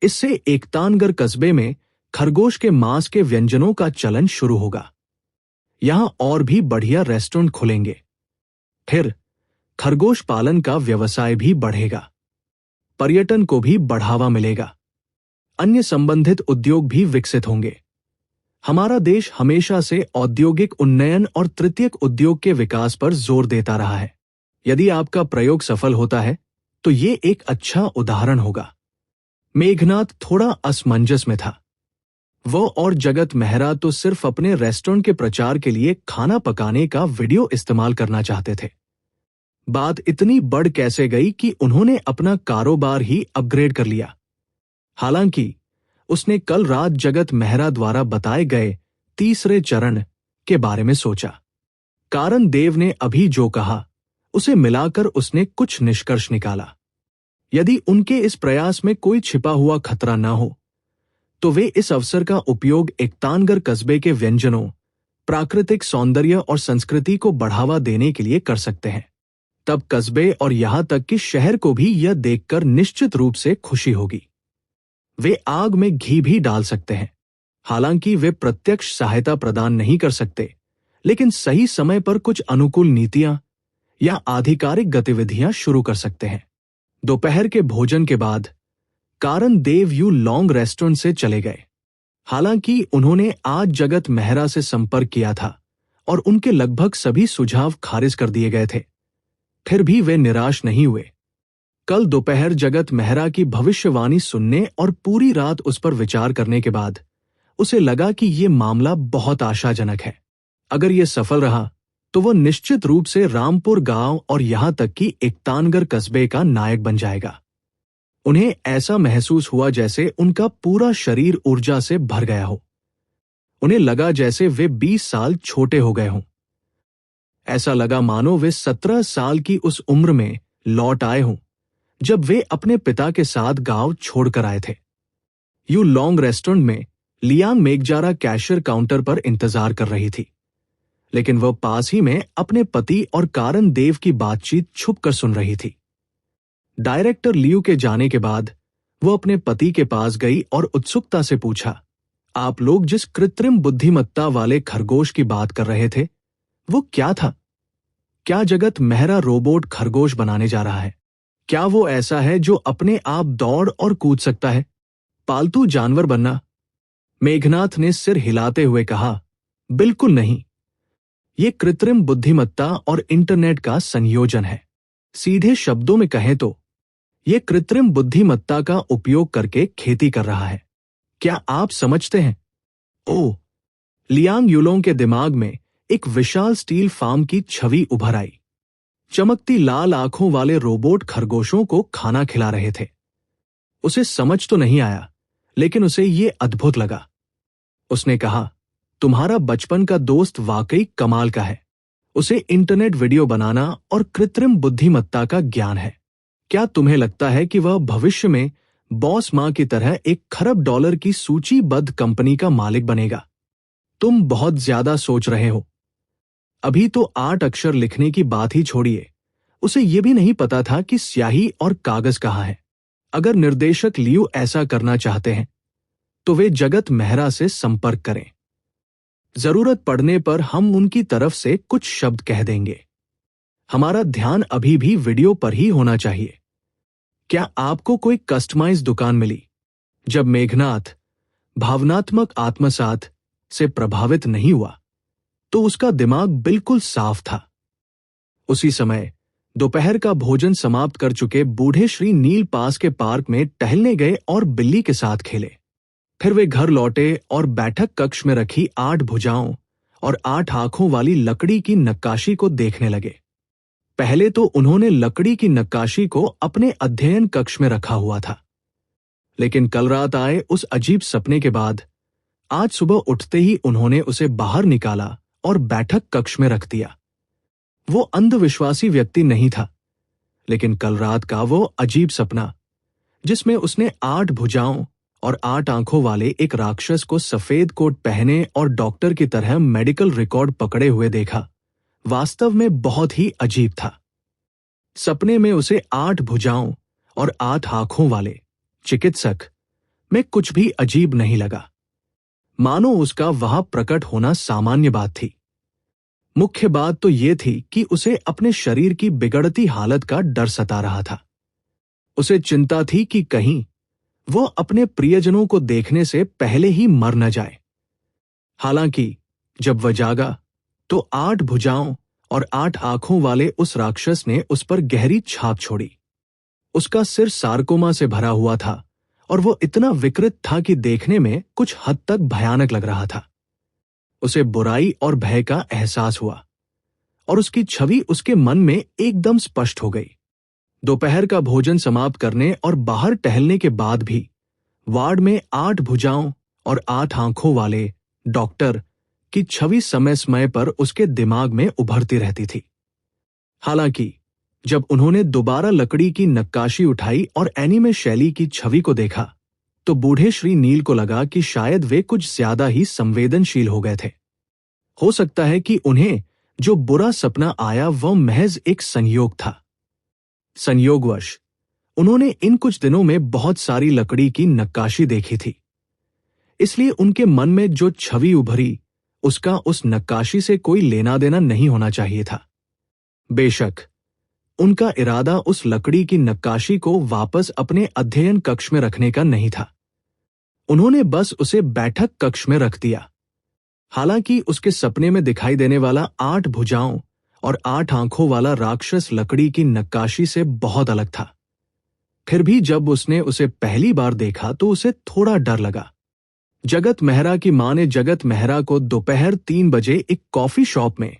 इससे एकतानगर कस्बे में खरगोश के मांस के व्यंजनों का चलन शुरू होगा। यहां और भी बढ़िया रेस्टोरेंट खुलेंगे। फिर खरगोश पालन का व्यवसाय भी बढ़ेगा, पर्यटन को भी बढ़ावा मिलेगा, अन्य संबंधित उद्योग भी विकसित होंगे। हमारा देश हमेशा से औद्योगिक उन्नयन और तृतीयक उद्योग के विकास पर जोर देता रहा है। यदि आपका प्रयोग सफल होता है तो ये एक अच्छा उदाहरण होगा। मेघनाथ थोड़ा असमंजस में था। वो और जगत मेहरा तो सिर्फ अपने रेस्टोरेंट के प्रचार के लिए खाना पकाने का वीडियो इस्तेमाल करना चाहते थे। बात इतनी बढ़ कैसे गई कि उन्होंने अपना कारोबार ही अपग्रेड कर लिया। हालांकि उसने कल रात जगत मेहरा द्वारा बताए गए तीसरे चरण के बारे में सोचा। कारण देव ने अभी जो कहा उसे मिलाकर उसने कुछ निष्कर्ष निकाला। यदि उनके इस प्रयास में कोई छिपा हुआ खतरा न हो तो वे इस अवसर का उपयोग एकतानगर कस्बे के व्यंजनों, प्राकृतिक सौंदर्य और संस्कृति को बढ़ावा देने के लिए कर सकते हैं। तब कस्बे और यहां तक कि शहर को भी यह देखकर निश्चित रूप से खुशी होगी। वे आग में घी भी डाल सकते हैं। हालांकि वे प्रत्यक्ष सहायता प्रदान नहीं कर सकते, लेकिन सही समय पर कुछ अनुकूल नीतियां या आधिकारिक गतिविधियां शुरू कर सकते हैं। दोपहर के भोजन के बाद कारण देव यू लॉन्ग रेस्टोरेंट से चले गए। हालांकि उन्होंने आज जगत मेहरा से संपर्क किया था और उनके लगभग सभी सुझाव खारिज कर दिए गए थे, फिर भी वे निराश नहीं हुए। कल दोपहर जगत मेहरा की भविष्यवाणी सुनने और पूरी रात उस पर विचार करने के बाद उसे लगा कि ये मामला बहुत आशाजनक है। अगर ये सफल रहा तो वो निश्चित रूप से रामपुर गांव और यहां तक कि एकतानगर कस्बे का नायक बन जाएगा। उन्हें ऐसा महसूस हुआ जैसे उनका पूरा शरीर ऊर्जा से भर गया हो। उन्हें लगा जैसे वे 20 साल छोटे हो गए हों। ऐसा लगा मानो वे 17 साल की उस उम्र में लौट आए हों जब वे अपने पिता के साथ गांव छोड़कर आए थे। यू लॉन्ग रेस्टोरेंट में लियांग मेघजारा कैशियर काउंटर पर इंतजार कर रही थी, लेकिन वह पास ही में अपने पति और कारण देव की बातचीत छुप कर सुन रही थी। डायरेक्टर लियू के जाने के बाद वो अपने पति के पास गई और उत्सुकता से पूछा, आप लोग जिस कृत्रिम बुद्धिमत्ता वाले खरगोश की बात कर रहे थे, वो क्या था? क्या जगत मेहरा रोबोट खरगोश बनाने जा रहा है? क्या वो ऐसा है जो अपने आप दौड़ और कूद सकता है? पालतू जानवर बनना? मेघनाथ ने सिर हिलाते हुए कहा, बिल्कुल नहीं। ये कृत्रिम बुद्धिमत्ता और इंटरनेट का संयोजन है। सीधे शब्दों में कहें तो ये कृत्रिम बुद्धिमत्ता का उपयोग करके खेती कर रहा है। क्या आप समझते हैं? ओह! लियांग युलोंग के दिमाग में एक विशाल स्टील फार्म की छवि उभर आई। चमकती लाल आंखों वाले रोबोट खरगोशों को खाना खिला रहे थे। उसे समझ तो नहीं आया, लेकिन उसे ये अद्भुत लगा। उसने कहा, तुम्हारा बचपन का दोस्त वाकई कमाल का है। उसे इंटरनेट वीडियो बनाना और कृत्रिम बुद्धिमत्ता का ज्ञान है। क्या तुम्हें लगता है कि वह भविष्य में बॉस मां की तरह $1 खरब की सूचीबद्ध कंपनी का मालिक बनेगा? तुम बहुत ज्यादा सोच रहे हो। अभी तो 8 अक्षर लिखने की बात ही छोड़िए, उसे यह भी नहीं पता था कि स्याही और कागज कहाँ है। अगर निर्देशक लियू ऐसा करना चाहते हैं तो वे जगत मेहरा से संपर्क करें। जरूरत पड़ने पर हम उनकी तरफ से कुछ शब्द कह देंगे। हमारा ध्यान अभी भी वीडियो पर ही होना चाहिए। क्या आपको कोई कस्टमाइज दुकान मिली? जब मेघनाथ भावनात्मक आत्मसात से प्रभावित नहीं हुआ तो उसका दिमाग बिल्कुल साफ था। उसी समय दोपहर का भोजन समाप्त कर चुके बूढ़े श्री नील पास के पार्क में टहलने गए और बिल्ली के साथ खेले। फिर वे घर लौटे और बैठक कक्ष में रखी 8 भुजाओं और 8 आंखों वाली लकड़ी की नक्काशी को देखने लगे। पहले तो उन्होंने लकड़ी की नक्काशी को अपने अध्ययन कक्ष में रखा हुआ था, लेकिन कल रात आए उस अजीब सपने के बाद आज सुबह उठते ही उन्होंने उसे बाहर निकाला और बैठक कक्ष में रख दिया। वो अंधविश्वासी व्यक्ति नहीं था, लेकिन कल रात का वो अजीब सपना, जिसमें उसने 8 भुजाओं और 8 आंखों वाले एक राक्षस को सफेद कोट पहने और डॉक्टर की तरह मेडिकल रिकॉर्ड पकड़े हुए देखा, वास्तव में बहुत ही अजीब था। सपने में उसे 8 भुजाओं और 8 आंखों वाले चिकित्सक में कुछ भी अजीब नहीं लगा, मानो उसका वहां प्रकट होना सामान्य बात थी। मुख्य बात तो यह थी कि उसे अपने शरीर की बिगड़ती हालत का डर सता रहा था। उसे चिंता थी कि कहीं वो अपने प्रियजनों को देखने से पहले ही मर न जाए। हालांकि जब वह जागा तो 8 भुजाओं और 8 आंखों वाले उस राक्षस ने उस पर गहरी छाप छोड़ी। उसका सिर सार्कोमा से भरा हुआ था और वो इतना विकृत था कि देखने में कुछ हद तक भयानक लग रहा था। उसे बुराई और भय का एहसास हुआ और उसकी छवि उसके मन में एकदम स्पष्ट हो गई। दोपहर का भोजन समाप्त करने और बाहर टहलने के बाद भी वार्ड में 8 भुजाओं और 8 आंखों वाले डॉक्टर की छवि समय समय पर उसके दिमाग में उभरती रहती थी। हालांकि जब उन्होंने दोबारा लकड़ी की नक्काशी उठाई और एनीमे शैली की छवि को देखा तो बूढ़े श्री नील को लगा कि शायद वे कुछ ज्यादा ही संवेदनशील हो गए थे। हो सकता है कि उन्हें जो बुरा सपना आया वह महज एक संयोग था। संयोगवश उन्होंने इन कुछ दिनों में बहुत सारी लकड़ी की नक्काशी देखी थी, इसलिए उनके मन में जो छवि उभरी उसका उस नक्काशी से कोई लेना देना नहीं होना चाहिए था। बेशक उनका इरादा उस लकड़ी की नक्काशी को वापस अपने अध्ययन कक्ष में रखने का नहीं था। उन्होंने बस उसे बैठक कक्ष में रख दिया। हालांकि उसके सपने में दिखाई देने वाला 8 भुजाओं और 8 आंखों वाला राक्षस लकड़ी की नक्काशी से बहुत अलग था। फिर भी जब उसने उसे पहली बार देखा तो उसे थोड़ा डर लगा। जगत मेहरा की मां ने जगत मेहरा को दोपहर 3 बजे एक कॉफी शॉप में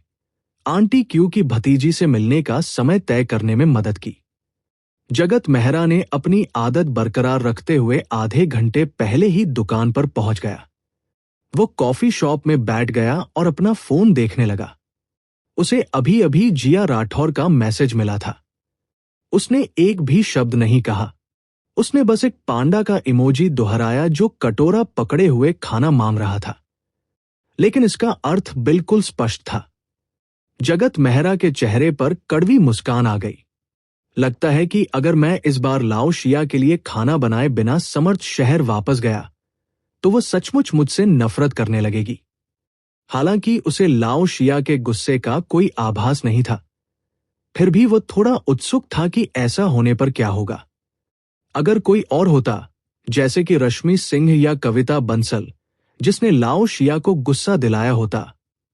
आंटी क्यू की भतीजी से मिलने का समय तय करने में मदद की। जगत मेहरा ने अपनी आदत बरकरार रखते हुए आधे घंटे पहले ही दुकान पर पहुंच गया। वो कॉफी शॉप में बैठ गया और अपना फोन देखने लगा। उसे अभी अभी जिया राठौर का मैसेज मिला था। उसने एक भी शब्द नहीं कहा। उसने बस एक पांडा का इमोजी दोहराया जो कटोरा पकड़े हुए खाना मांग रहा था, लेकिन इसका अर्थ बिल्कुल स्पष्ट था। जगत मेहरा के चेहरे पर कड़वी मुस्कान आ गई। लगता है कि अगर मैं इस बार लाओशिया के लिए खाना बनाए बिना समर्थ शहर वापस गया तो वो सचमुच मुझसे नफरत करने लगेगी। हालांकि उसे लाओ शिया के गुस्से का कोई आभास नहीं था, फिर भी वो थोड़ा उत्सुक था कि ऐसा होने पर क्या होगा। अगर कोई और होता, जैसे कि रश्मि सिंह या कविता बंसल, जिसने लाओ शिया को गुस्सा दिलाया होता,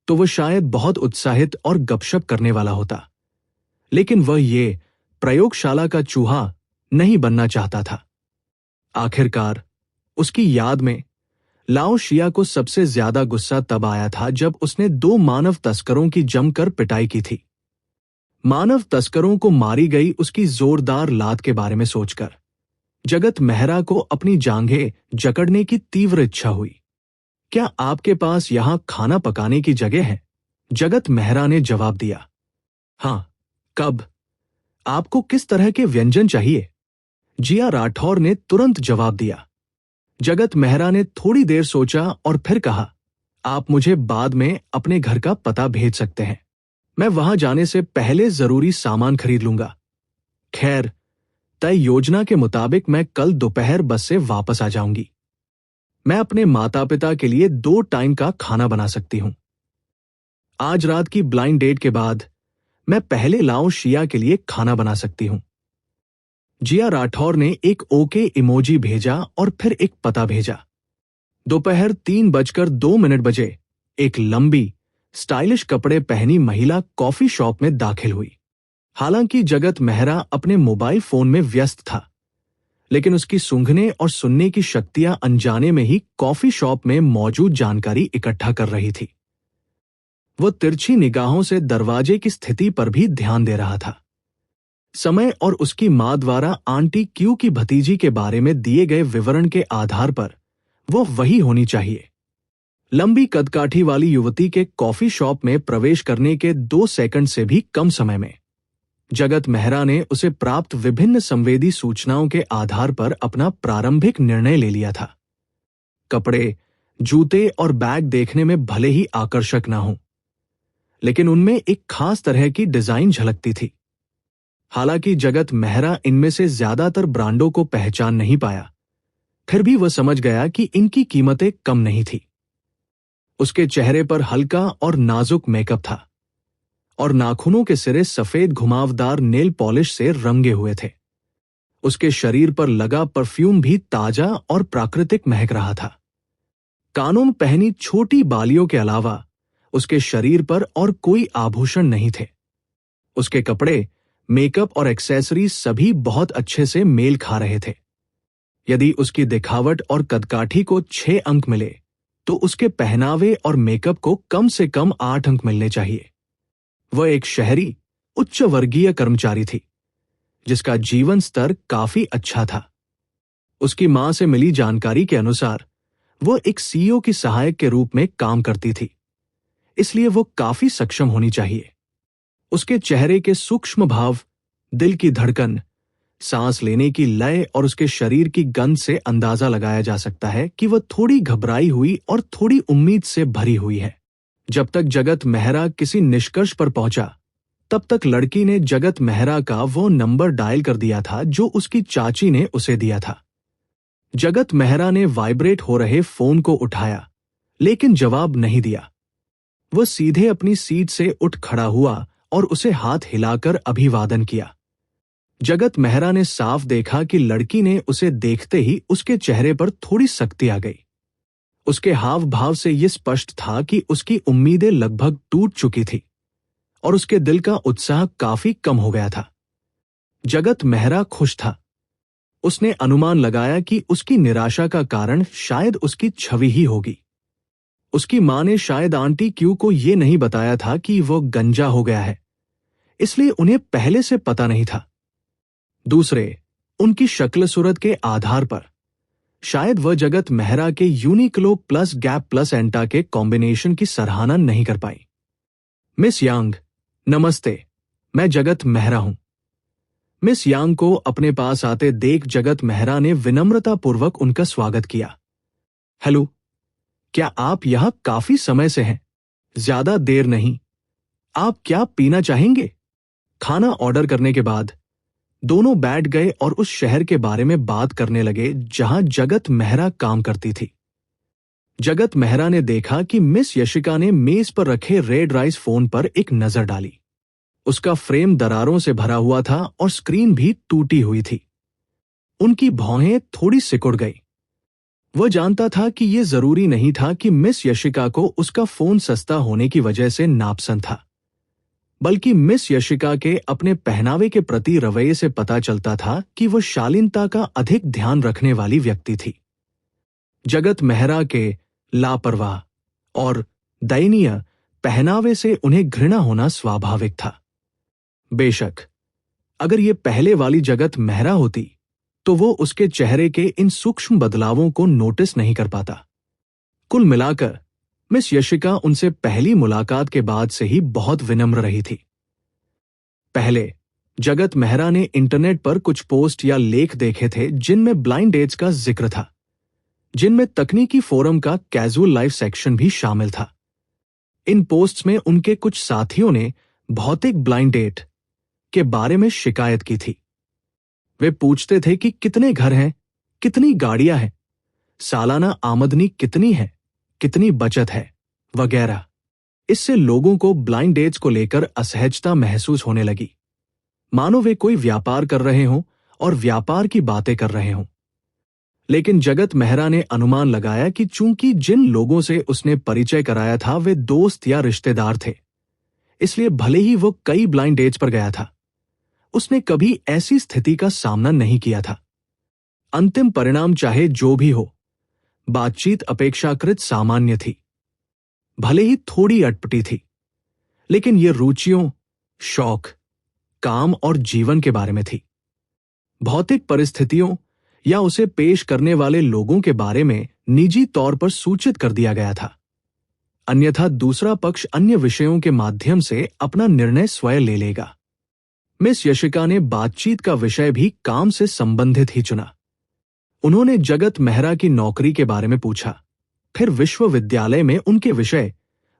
तो वह शायद बहुत उत्साहित और गपशप करने वाला होता। लेकिन वह ये प्रयोगशाला का चूहा नहीं बनना चाहता था। आखिरकार उसकी याद में लाओ शिया को सबसे ज्यादा गुस्सा तब आया था जब उसने 2 मानव तस्करों की जमकर पिटाई की थी। मानव तस्करों को मारी गई उसकी जोरदार लात के बारे में सोचकर जगत मेहरा को अपनी जांघें जकड़ने की तीव्र इच्छा हुई। क्या आपके पास यहां खाना पकाने की जगह है? जगत मेहरा ने जवाब दिया। हां, कब? आपको किस तरह के व्यंजन चाहिए? जिया राठौर ने तुरंत जवाब दिया। जगत मेहरा ने थोड़ी देर सोचा और फिर कहा, आप मुझे बाद में अपने घर का पता भेज सकते हैं। मैं वहां जाने से पहले जरूरी सामान खरीद लूंगा। खैर, तय योजना के मुताबिक मैं कल दोपहर बस से वापस आ जाऊंगी। मैं अपने माता पिता के लिए 2 टाइम का खाना बना सकती हूं। आज रात की ब्लाइंड डेट के बाद मैं पहले लाओ शिया के लिए खाना बना सकती हूं। जिया राठौर ने एक ओके इमोजी भेजा और फिर एक पता भेजा। दोपहर 3:02 बजे एक लंबी, स्टाइलिश कपड़े पहनी महिला कॉफी शॉप में दाखिल हुई। हालांकि जगत मेहरा अपने मोबाइल फोन में व्यस्त था, लेकिन उसकी सूंघने और सुनने की शक्तियां अनजाने में ही कॉफी शॉप में मौजूद जानकारी इकट्ठा कर रही थी। वह तिरछी निगाहों से दरवाजे की स्थिति पर भी ध्यान दे रहा था। समय और उसकी मां द्वारा आंटी क्यू की भतीजी के बारे में दिए गए विवरण के आधार पर वो वही होनी चाहिए। लंबी कदकाठी वाली युवती के कॉफी शॉप में प्रवेश करने के 2 सेकंड से भी कम समय में जगत मेहरा ने उसे प्राप्त विभिन्न संवेदी सूचनाओं के आधार पर अपना प्रारंभिक निर्णय ले लिया था। कपड़े, जूते और बैग देखने में भले ही आकर्षक ना हों, लेकिन उनमें एक खास तरह की डिजाइन झलकती थी। हालांकि जगत मेहरा इनमें से ज्यादातर ब्रांडों को पहचान नहीं पाया, फिर भी वह समझ गया कि इनकी कीमतें कम नहीं थी। उसके चेहरे पर हल्का और नाजुक मेकअप था और नाखूनों के सिरे सफेद घुमावदार नेल पॉलिश से रंगे हुए थे। उसके शरीर पर लगा परफ्यूम भी ताजा और प्राकृतिक महक रहा था। कानों में पहनी छोटी बालियों के अलावा उसके शरीर पर और कोई आभूषण नहीं थे। उसके कपड़े, मेकअप और एक्सेसरीज सभी बहुत अच्छे से मेल खा रहे थे। यदि उसकी दिखावट और कदकाठी को 6 अंक मिले, तो उसके पहनावे और मेकअप को कम से कम 8 अंक मिलने चाहिए। वह एक शहरी, उच्च वर्गीय कर्मचारी थी, जिसका जीवन स्तर काफी अच्छा था। उसकी मां से मिली जानकारी के अनुसार वह एक सीईओ की सहायक के रूप में काम करती थी, इसलिए वो काफी सक्षम होनी चाहिए। उसके चेहरे के सूक्ष्म भाव, दिल की धड़कन, सांस लेने की लय और उसके शरीर की गंध से अंदाजा लगाया जा सकता है कि वह थोड़ी घबराई हुई और थोड़ी उम्मीद से भरी हुई है। जब तक जगत मेहरा किसी निष्कर्ष पर पहुंचा, तब तक लड़की ने जगत मेहरा का वो नंबर डायल कर दिया था जो उसकी चाची ने उसे दिया था। जगत मेहरा ने वाइब्रेट हो रहे फोन को उठाया, लेकिन जवाब नहीं दिया। वह सीधे अपनी सीट से उठ खड़ा हुआ और उसे हाथ हिलाकर अभिवादन किया। जगत मेहरा ने साफ देखा कि लड़की ने उसे देखते ही उसके चेहरे पर थोड़ी सख्ती आ गई। उसके हाव भाव से यह स्पष्ट था कि उसकी उम्मीदें लगभग टूट चुकी थी और उसके दिल का उत्साह काफी कम हो गया था। जगत मेहरा खुश था। उसने अनुमान लगाया कि उसकी निराशा का कारण शायद उसकी छवि ही होगी। उसकी मां ने शायद आंटी क्यू को यह नहीं बताया था कि वो गंजा हो गया है, इसलिए उन्हें पहले से पता नहीं था। दूसरे, उनकी शक्ल सूरत के आधार पर शायद वह जगत मेहरा के यूनिक्लो प्लस गैप प्लस एंटा के कॉम्बिनेशन की सराहना नहीं कर पाई। मिस यांग, नमस्ते, मैं जगत मेहरा हूं। मिस यांग को अपने पास आते देख जगत मेहरा ने विनम्रतापूर्वक उनका स्वागत किया। हेलो, क्या आप यहां काफी समय से हैं? ज्यादा देर नहीं। आप क्या पीना चाहेंगे? खाना ऑर्डर करने के बाद दोनों बैठ गए और उस शहर के बारे में बात करने लगे जहां जगत मेहरा काम करती थी। जगत मेहरा ने देखा कि मिस यशिका ने मेज पर रखे रेड राइस फोन पर एक नजर डाली। उसका फ्रेम दरारों से भरा हुआ था और स्क्रीन भी टूटी हुई थी। उनकी भौहें थोड़ी सिकुड़ गई। वह जानता था कि यह जरूरी नहीं था कि मिस यशिका को उसका फोन सस्ता होने की वजह से नापसंद था, बल्कि मिस यशिका के अपने पहनावे के प्रति रवैये से पता चलता था कि वह शालीनता का अधिक ध्यान रखने वाली व्यक्ति थी। जगत मेहरा के लापरवाह और दयनीय पहनावे से उन्हें घृणा होना स्वाभाविक था। बेशक अगर ये पहले वाली जगत मेहरा होती तो वो उसके चेहरे के इन सूक्ष्म बदलावों को नोटिस नहीं कर पाता। कुल मिलाकर मिस यशिका उनसे पहली मुलाकात के बाद से ही बहुत विनम्र रही थी। पहले जगत मेहरा ने इंटरनेट पर कुछ पोस्ट या लेख देखे थे जिनमें ब्लाइंड डेट्स का जिक्र था, जिनमें तकनीकी फोरम का कैजुअल लाइफ सेक्शन भी शामिल था। इन पोस्ट्स में उनके कुछ साथियों ने भौतिक ब्लाइंड डेट के बारे में शिकायत की थी। वे पूछते थे कि कितने घर हैं, कितनी गाड़ियां हैं, सालाना आमदनी कितनी है, कितनी बचत है, वगैरह। इससे लोगों को ब्लाइंड डेट्स को लेकर असहजता महसूस होने लगी, मानो वे कोई व्यापार कर रहे हों और व्यापार की बातें कर रहे हों। लेकिन जगत मेहरा ने अनुमान लगाया कि चूंकि जिन लोगों से उसने परिचय कराया था वे दोस्त या रिश्तेदार थे, इसलिए भले ही वो कई ब्लाइंड डेट्स पर गया था, उसने कभी ऐसी स्थिति का सामना नहीं किया था। अंतिम परिणाम चाहे जो भी हो, बातचीत अपेक्षाकृत सामान्य थी। भले ही थोड़ी अटपटी थी, लेकिन ये रुचियों, शौक, काम और जीवन के बारे में थी। भौतिक परिस्थितियों या उसे पेश करने वाले लोगों के बारे में निजी तौर पर सूचित कर दिया गया था। अन्यथा दूसरा पक्ष अन्य विषयों के माध्यम से अपना निर्णय स्वयं ले लेगा। मिस यशिका ने बातचीत का विषय भी काम से संबंधित ही चुना। उन्होंने जगत मेहरा की नौकरी के बारे में पूछा, फिर विश्वविद्यालय में उनके विषय,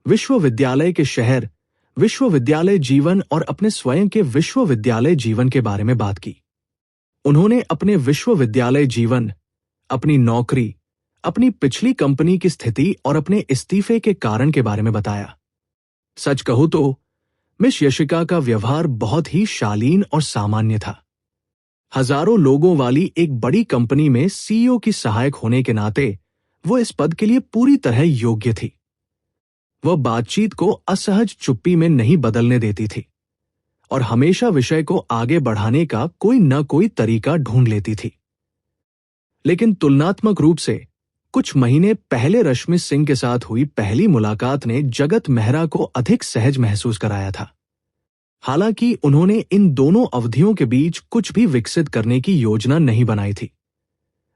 विश्वविद्यालय के शहर, विश्वविद्यालय जीवन और अपने स्वयं के विश्वविद्यालय जीवन के बारे में बात की। उन्होंने अपने विश्वविद्यालय जीवन, अपनी नौकरी, अपनी पिछली कंपनी की स्थिति और अपने इस्तीफे के कारण के बारे में बताया। सच कहूं तो मिस यशिका का व्यवहार बहुत ही शालीन और सामान्य था। हजारों लोगों वाली एक बड़ी कंपनी में सीईओ की सहायक होने के नाते वो इस पद के लिए पूरी तरह योग्य थी। वह बातचीत को असहज चुप्पी में नहीं बदलने देती थी और हमेशा विषय को आगे बढ़ाने का कोई न कोई तरीका ढूंढ लेती थी। लेकिन तुलनात्मक रूप से कुछ महीने पहले रश्मि सिंह के साथ हुई पहली मुलाकात ने जगत मेहरा को अधिक सहज महसूस कराया था। हालांकि उन्होंने इन दोनों अवधियों के बीच कुछ भी विकसित करने की योजना नहीं बनाई थी,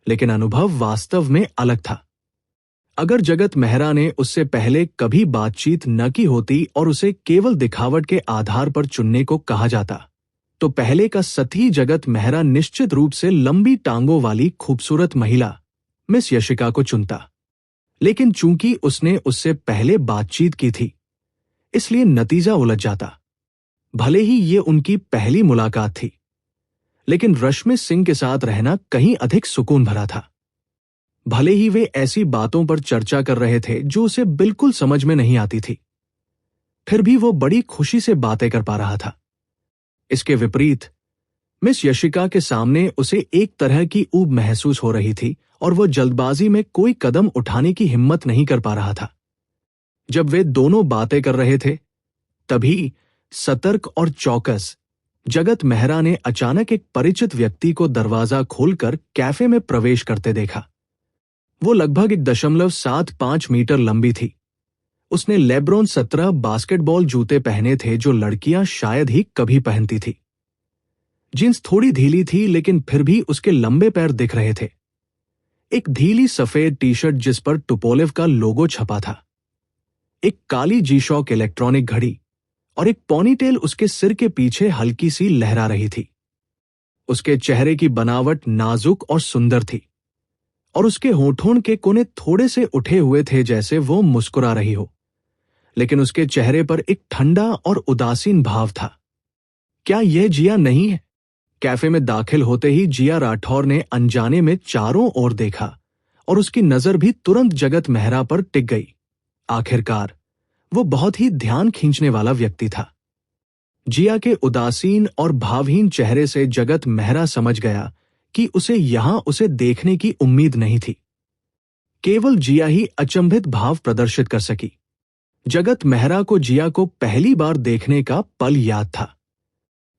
लेकिन अनुभव वास्तव में अलग था। अगर जगत मेहरा ने उससे पहले कभी बातचीत न की होती और उसे केवल दिखावट के आधार पर चुनने को कहा जाता, तो पहले का सती जगत मेहरा निश्चित रूप से लंबी टांगों वाली खूबसूरत महिला मिस यशिका को चुनता। लेकिन चूंकि उसने उससे पहले बातचीत की थी, इसलिए नतीजा उलझ जाता। भले ही ये उनकी पहली मुलाकात थी, लेकिन रश्मि सिंह के साथ रहना कहीं अधिक सुकून भरा था। भले ही वे ऐसी बातों पर चर्चा कर रहे थे जो उसे बिल्कुल समझ में नहीं आती थी, फिर भी वो बड़ी खुशी से बातें कर पा रहा था। इसके विपरीत मिस यशिका के सामने उसे एक तरह की ऊब महसूस हो रही थी और वह जल्दबाजी में कोई कदम उठाने की हिम्मत नहीं कर पा रहा था। जब वे दोनों बातें कर रहे थे, तभी सतर्क और चौकस जगत मेहरा ने अचानक एक परिचित व्यक्ति को दरवाजा खोलकर कैफे में प्रवेश करते देखा। वो लगभग 1.75 मीटर लंबी थी। उसने लेब्रॉन 17 बास्केटबॉल जूते पहने थे जो लड़कियां शायद ही कभी पहनती थी। जींस थोड़ी ढीली थी, लेकिन फिर भी उसके लंबे पैर दिख रहे थे। एक ढीली सफेद टी शर्ट जिस पर टुपोलेव का लोगो छपा था, एक काली जी-शॉक इलेक्ट्रॉनिक घड़ी और एक पोनीटेल उसके सिर के पीछे हल्की सी लहरा रही थी। उसके चेहरे की बनावट नाजुक और सुंदर थी और उसके होठों के कोने थोड़े से उठे हुए थे जैसे वो मुस्कुरा रही हो, लेकिन उसके चेहरे पर एक ठंडा और उदासीन भाव था। क्या यह जिया नहीं है? कैफे में दाखिल होते ही जिया राठौर ने अनजाने में चारों ओर देखा और उसकी नजर भी तुरंत जगत मेहरा पर टिक गई। आखिरकार वो बहुत ही ध्यान खींचने वाला व्यक्ति था। जिया के उदासीन और भावहीन चेहरे से जगत मेहरा समझ गया कि उसे देखने की उम्मीद नहीं थी। केवल जिया ही अचंभित भाव प्रदर्शित कर सकी। जगत मेहरा को जिया को पहली बार देखने का पल याद था।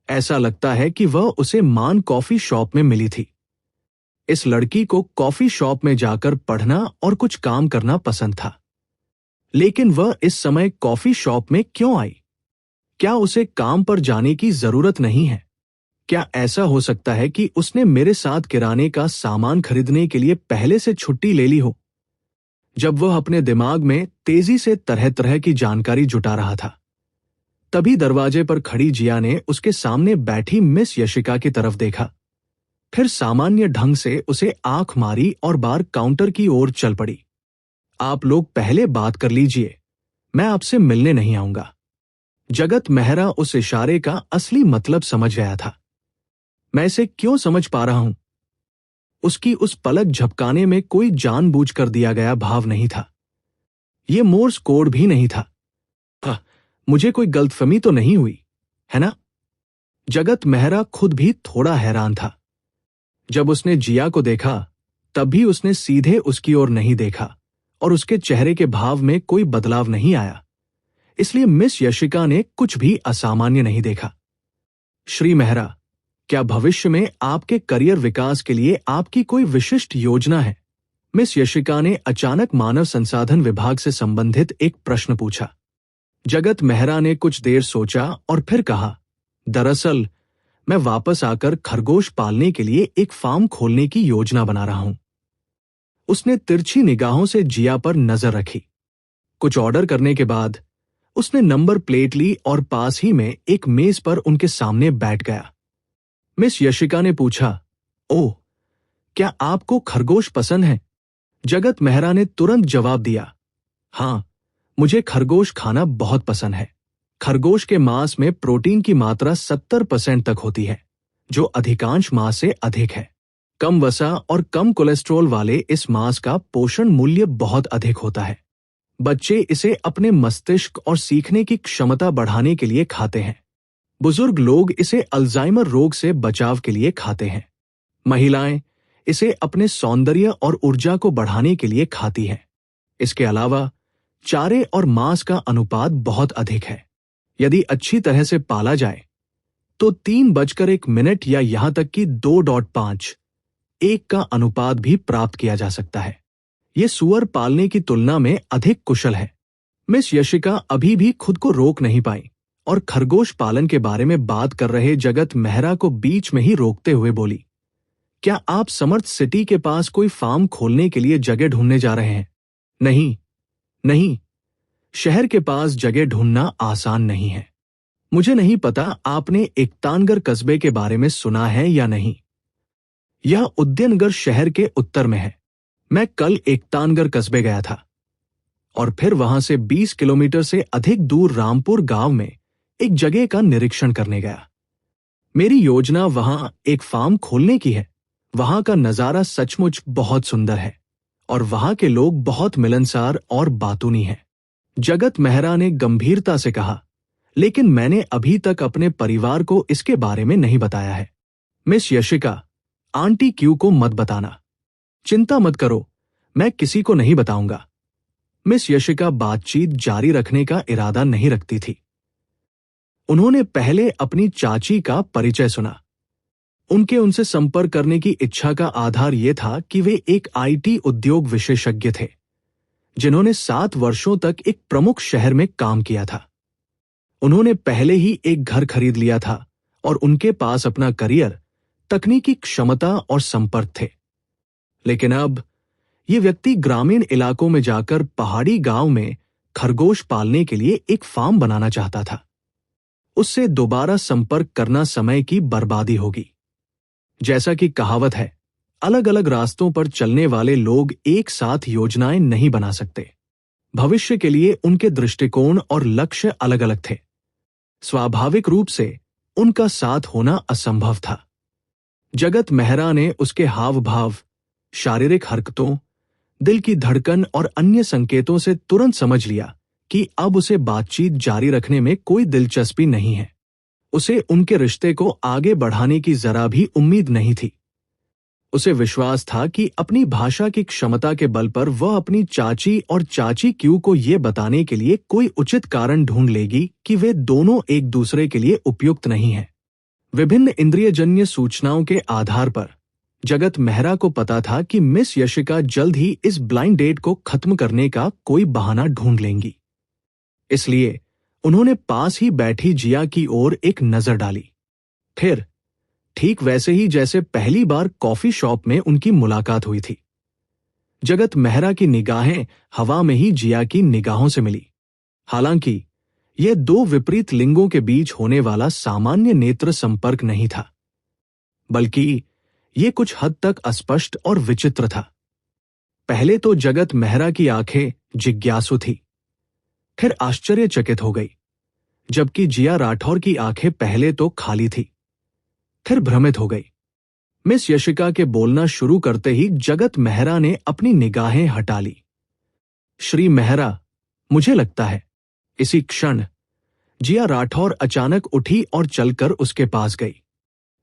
ऐसा लगता है कि वह उसे मान कॉफी शॉप में मिली थी। इस लड़की को कॉफी शॉप में जाकर पढ़ना और कुछ काम करना पसंद था, लेकिन वह इस समय कॉफी शॉप में क्यों आई? क्या उसे काम पर जाने की जरूरत नहीं है? क्या ऐसा हो सकता है कि उसने मेरे साथ किराने का सामान खरीदने के लिए पहले से छुट्टी ले ली हो? जब वह अपने दिमाग में तेजी से तरह तरह की जानकारी जुटा रहा था, तभी दरवाजे पर खड़ी जिया ने उसके सामने बैठी मिस यशिका की तरफ देखा। फिर सामान्य ढंग से उसे आंख मारी और बार काउंटर की ओर चल पड़ी। आप लोग पहले बात कर लीजिए, मैं आपसे मिलने नहीं आऊंगा। जगत मेहरा उस इशारे का असली मतलब समझ गया था। मैं इसे क्यों समझ पा रहा हूं? उसकी उस पलक झपकाने में कोई जानबूझकर दिया गया भाव नहीं था। यह मोर्स कोड भी नहीं था। मुझे कोई गलतफहमी तो नहीं हुई, है ना? जगत मेहरा खुद भी थोड़ा हैरान था। जब उसने जिया को देखा, तब भी उसने सीधे उसकी ओर नहीं देखा और उसके चेहरे के भाव में कोई बदलाव नहीं आया। इसलिए मिस यशिका ने कुछ भी असामान्य नहीं देखा। श्री मेहरा, क्या भविष्य में आपके करियर विकास के लिए आपकी कोई विशिष्ट योजना है? मिस यशिका ने अचानक मानव संसाधन विभाग से संबंधित एक प्रश्न पूछा। जगत मेहरा ने कुछ देर सोचा और फिर कहा, दरअसल मैं वापस आकर खरगोश पालने के लिए एक फार्म खोलने की योजना बना रहा हूं। उसने तिरछी निगाहों से जिया पर नजर रखी। कुछ ऑर्डर करने के बाद उसने नंबर प्लेट ली और पास ही में एक मेज पर उनके सामने बैठ गया। मिस यशिका ने पूछा, ओह, क्या आपको खरगोश पसंद है? जगत मेहरा ने तुरंत जवाब दिया, हां, मुझे खरगोश खाना बहुत पसंद है। खरगोश के मांस में प्रोटीन की मात्रा 70% तक होती है, जो अधिकांश मांस से अधिक है। कम वसा और कम कोलेस्ट्रॉल वाले इस मांस का पोषण मूल्य बहुत अधिक होता है। बच्चे इसे अपने मस्तिष्क और सीखने की क्षमता बढ़ाने के लिए खाते हैं। बुजुर्ग लोग इसे अल्जाइमर रोग से बचाव के लिए खाते हैं। महिलाएं इसे अपने सौंदर्य और ऊर्जा को बढ़ाने के लिए खाती हैं। इसके अलावा चारे और मांस का अनुपात बहुत अधिक है। यदि अच्छी तरह से पाला जाए तो 3:01 या यहां तक कि 2.5:1 का अनुपात भी प्राप्त किया जा सकता है। यह सुअर पालने की तुलना में अधिक कुशल है। मिस यशिका अभी भी खुद को रोक नहीं पाई और खरगोश पालन के बारे में बात कर रहे जगत मेहरा को बीच में ही रोकते हुए बोली, क्या आप समर्थ सिटी के पास कोई फार्म खोलने के लिए जगह ढूंढने जा रहे हैं? नहीं, नहीं, शहर के पास जगह ढूंढना आसान नहीं है। मुझे नहीं पता आपने एकतानगर कस्बे के बारे में सुना है या नहीं। यह उद्यनगर शहर के उत्तर में है। मैं कल एकतानगर कस्बे गया था और फिर वहां से 20 किलोमीटर से अधिक दूर रामपुर गांव में एक जगह का निरीक्षण करने गया। मेरी योजना वहां एक फार्म खोलने की है। वहां का नजारा सचमुच बहुत सुंदर है और वहां के लोग बहुत मिलनसार और बातूनी हैं। जगत मेहरा ने गंभीरता से कहा, लेकिन मैंने अभी तक अपने परिवार को इसके बारे में नहीं बताया है। मिस यशिका, आंटी क्यू को मत बताना। चिंता मत करो, मैं किसी को नहीं बताऊंगा। मिस यशिका बातचीत जारी रखने का इरादा नहीं रखती थी। उन्होंने पहले अपनी चाची का परिचय सुना। उनके उनसे संपर्क करने की इच्छा का आधार यह था कि वे एक आईटी उद्योग विशेषज्ञ थे, जिन्होंने 7 वर्षों तक एक प्रमुख शहर में काम किया था। उन्होंने पहले ही एक घर खरीद लिया था और उनके पास अपना करियर, तकनीकी क्षमता और संपर्क थे। लेकिन अब ये व्यक्ति ग्रामीण इलाकों में जाकर पहाड़ी गांव में खरगोश पालने के लिए एक फार्म बनाना चाहता था। उससे दोबारा संपर्क करना समय की बर्बादी होगी। जैसा कि कहावत है, अलग अलग रास्तों पर चलने वाले लोग एक साथ योजनाएं नहीं बना सकते। भविष्य के लिए उनके दृष्टिकोण और लक्ष्य अलग अलग थे। स्वाभाविक रूप से उनका साथ होना असंभव था। जगत मेहरा ने उसके हाव भाव, शारीरिक हरकतों, दिल की धड़कन और अन्य संकेतों से तुरंत समझ लिया कि अब उसे बातचीत जारी रखने में कोई दिलचस्पी नहीं है। उसे उनके रिश्ते को आगे बढ़ाने की जरा भी उम्मीद नहीं थी। उसे विश्वास था कि अपनी भाषा की क्षमता के बल पर वह अपनी चाची और चाची क्यू को यह बताने के लिए कोई उचित कारण ढूंढ लेगी कि वे दोनों एक दूसरे के लिए उपयुक्त नहीं हैं। विभिन्न इंद्रियजन्य सूचनाओं के आधार पर जगत मेहरा को पता था कि मिस यशिका जल्द ही इस ब्लाइंड डेट को खत्म करने का कोई बहाना ढूंढ लेंगी। इसलिए उन्होंने पास ही बैठी जिया की ओर एक नजर डाली। फिर ठीक वैसे ही जैसे पहली बार कॉफी शॉप में उनकी मुलाकात हुई थी। जगत मेहरा की निगाहें हवा में ही जिया की निगाहों से मिली। हालांकि यह दो विपरीत लिंगों के बीच होने वाला सामान्य नेत्र संपर्क नहीं था, बल्कि यह कुछ हद तक अस्पष्ट और विचित्र था। पहले तो जगत मेहरा की आंखें जिज्ञासु थी, फिर आश्चर्यचकित हो गई, जबकि जिया राठौर की आंखें पहले तो खाली थी, फिर भ्रमित हो गई। मिस यशिका के बोलना शुरू करते ही जगत मेहरा ने अपनी निगाहें हटा ली। श्री मेहरा, मुझे लगता है। इसी क्षण जिया राठौर अचानक उठी और चलकर उसके पास गई।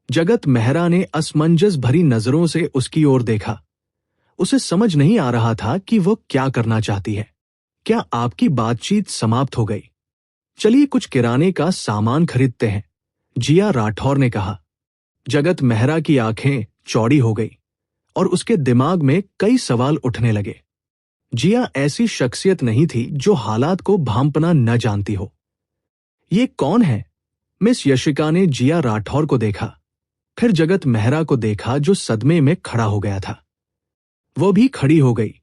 जगत मेहरा ने असमंजस भरी नजरों से उसकी ओर देखा। उसे समझ नहीं आ रहा था कि वह क्या करना चाहती है। क्या आपकी बातचीत समाप्त हो गई? चलिए कुछ किराने का सामान खरीदते हैं, जिया राठौर ने कहा। जगत मेहरा की आंखें चौड़ी हो गई और उसके दिमाग में कई सवाल उठने लगे। जिया ऐसी शख्सियत नहीं थी जो हालात को भांपना न जानती हो। ये कौन है? मिस यशिका ने जिया राठौर को देखा, फिर जगत मेहरा को देखा जो सदमे में खड़ा हो गया था। वह भी खड़ी हो गई।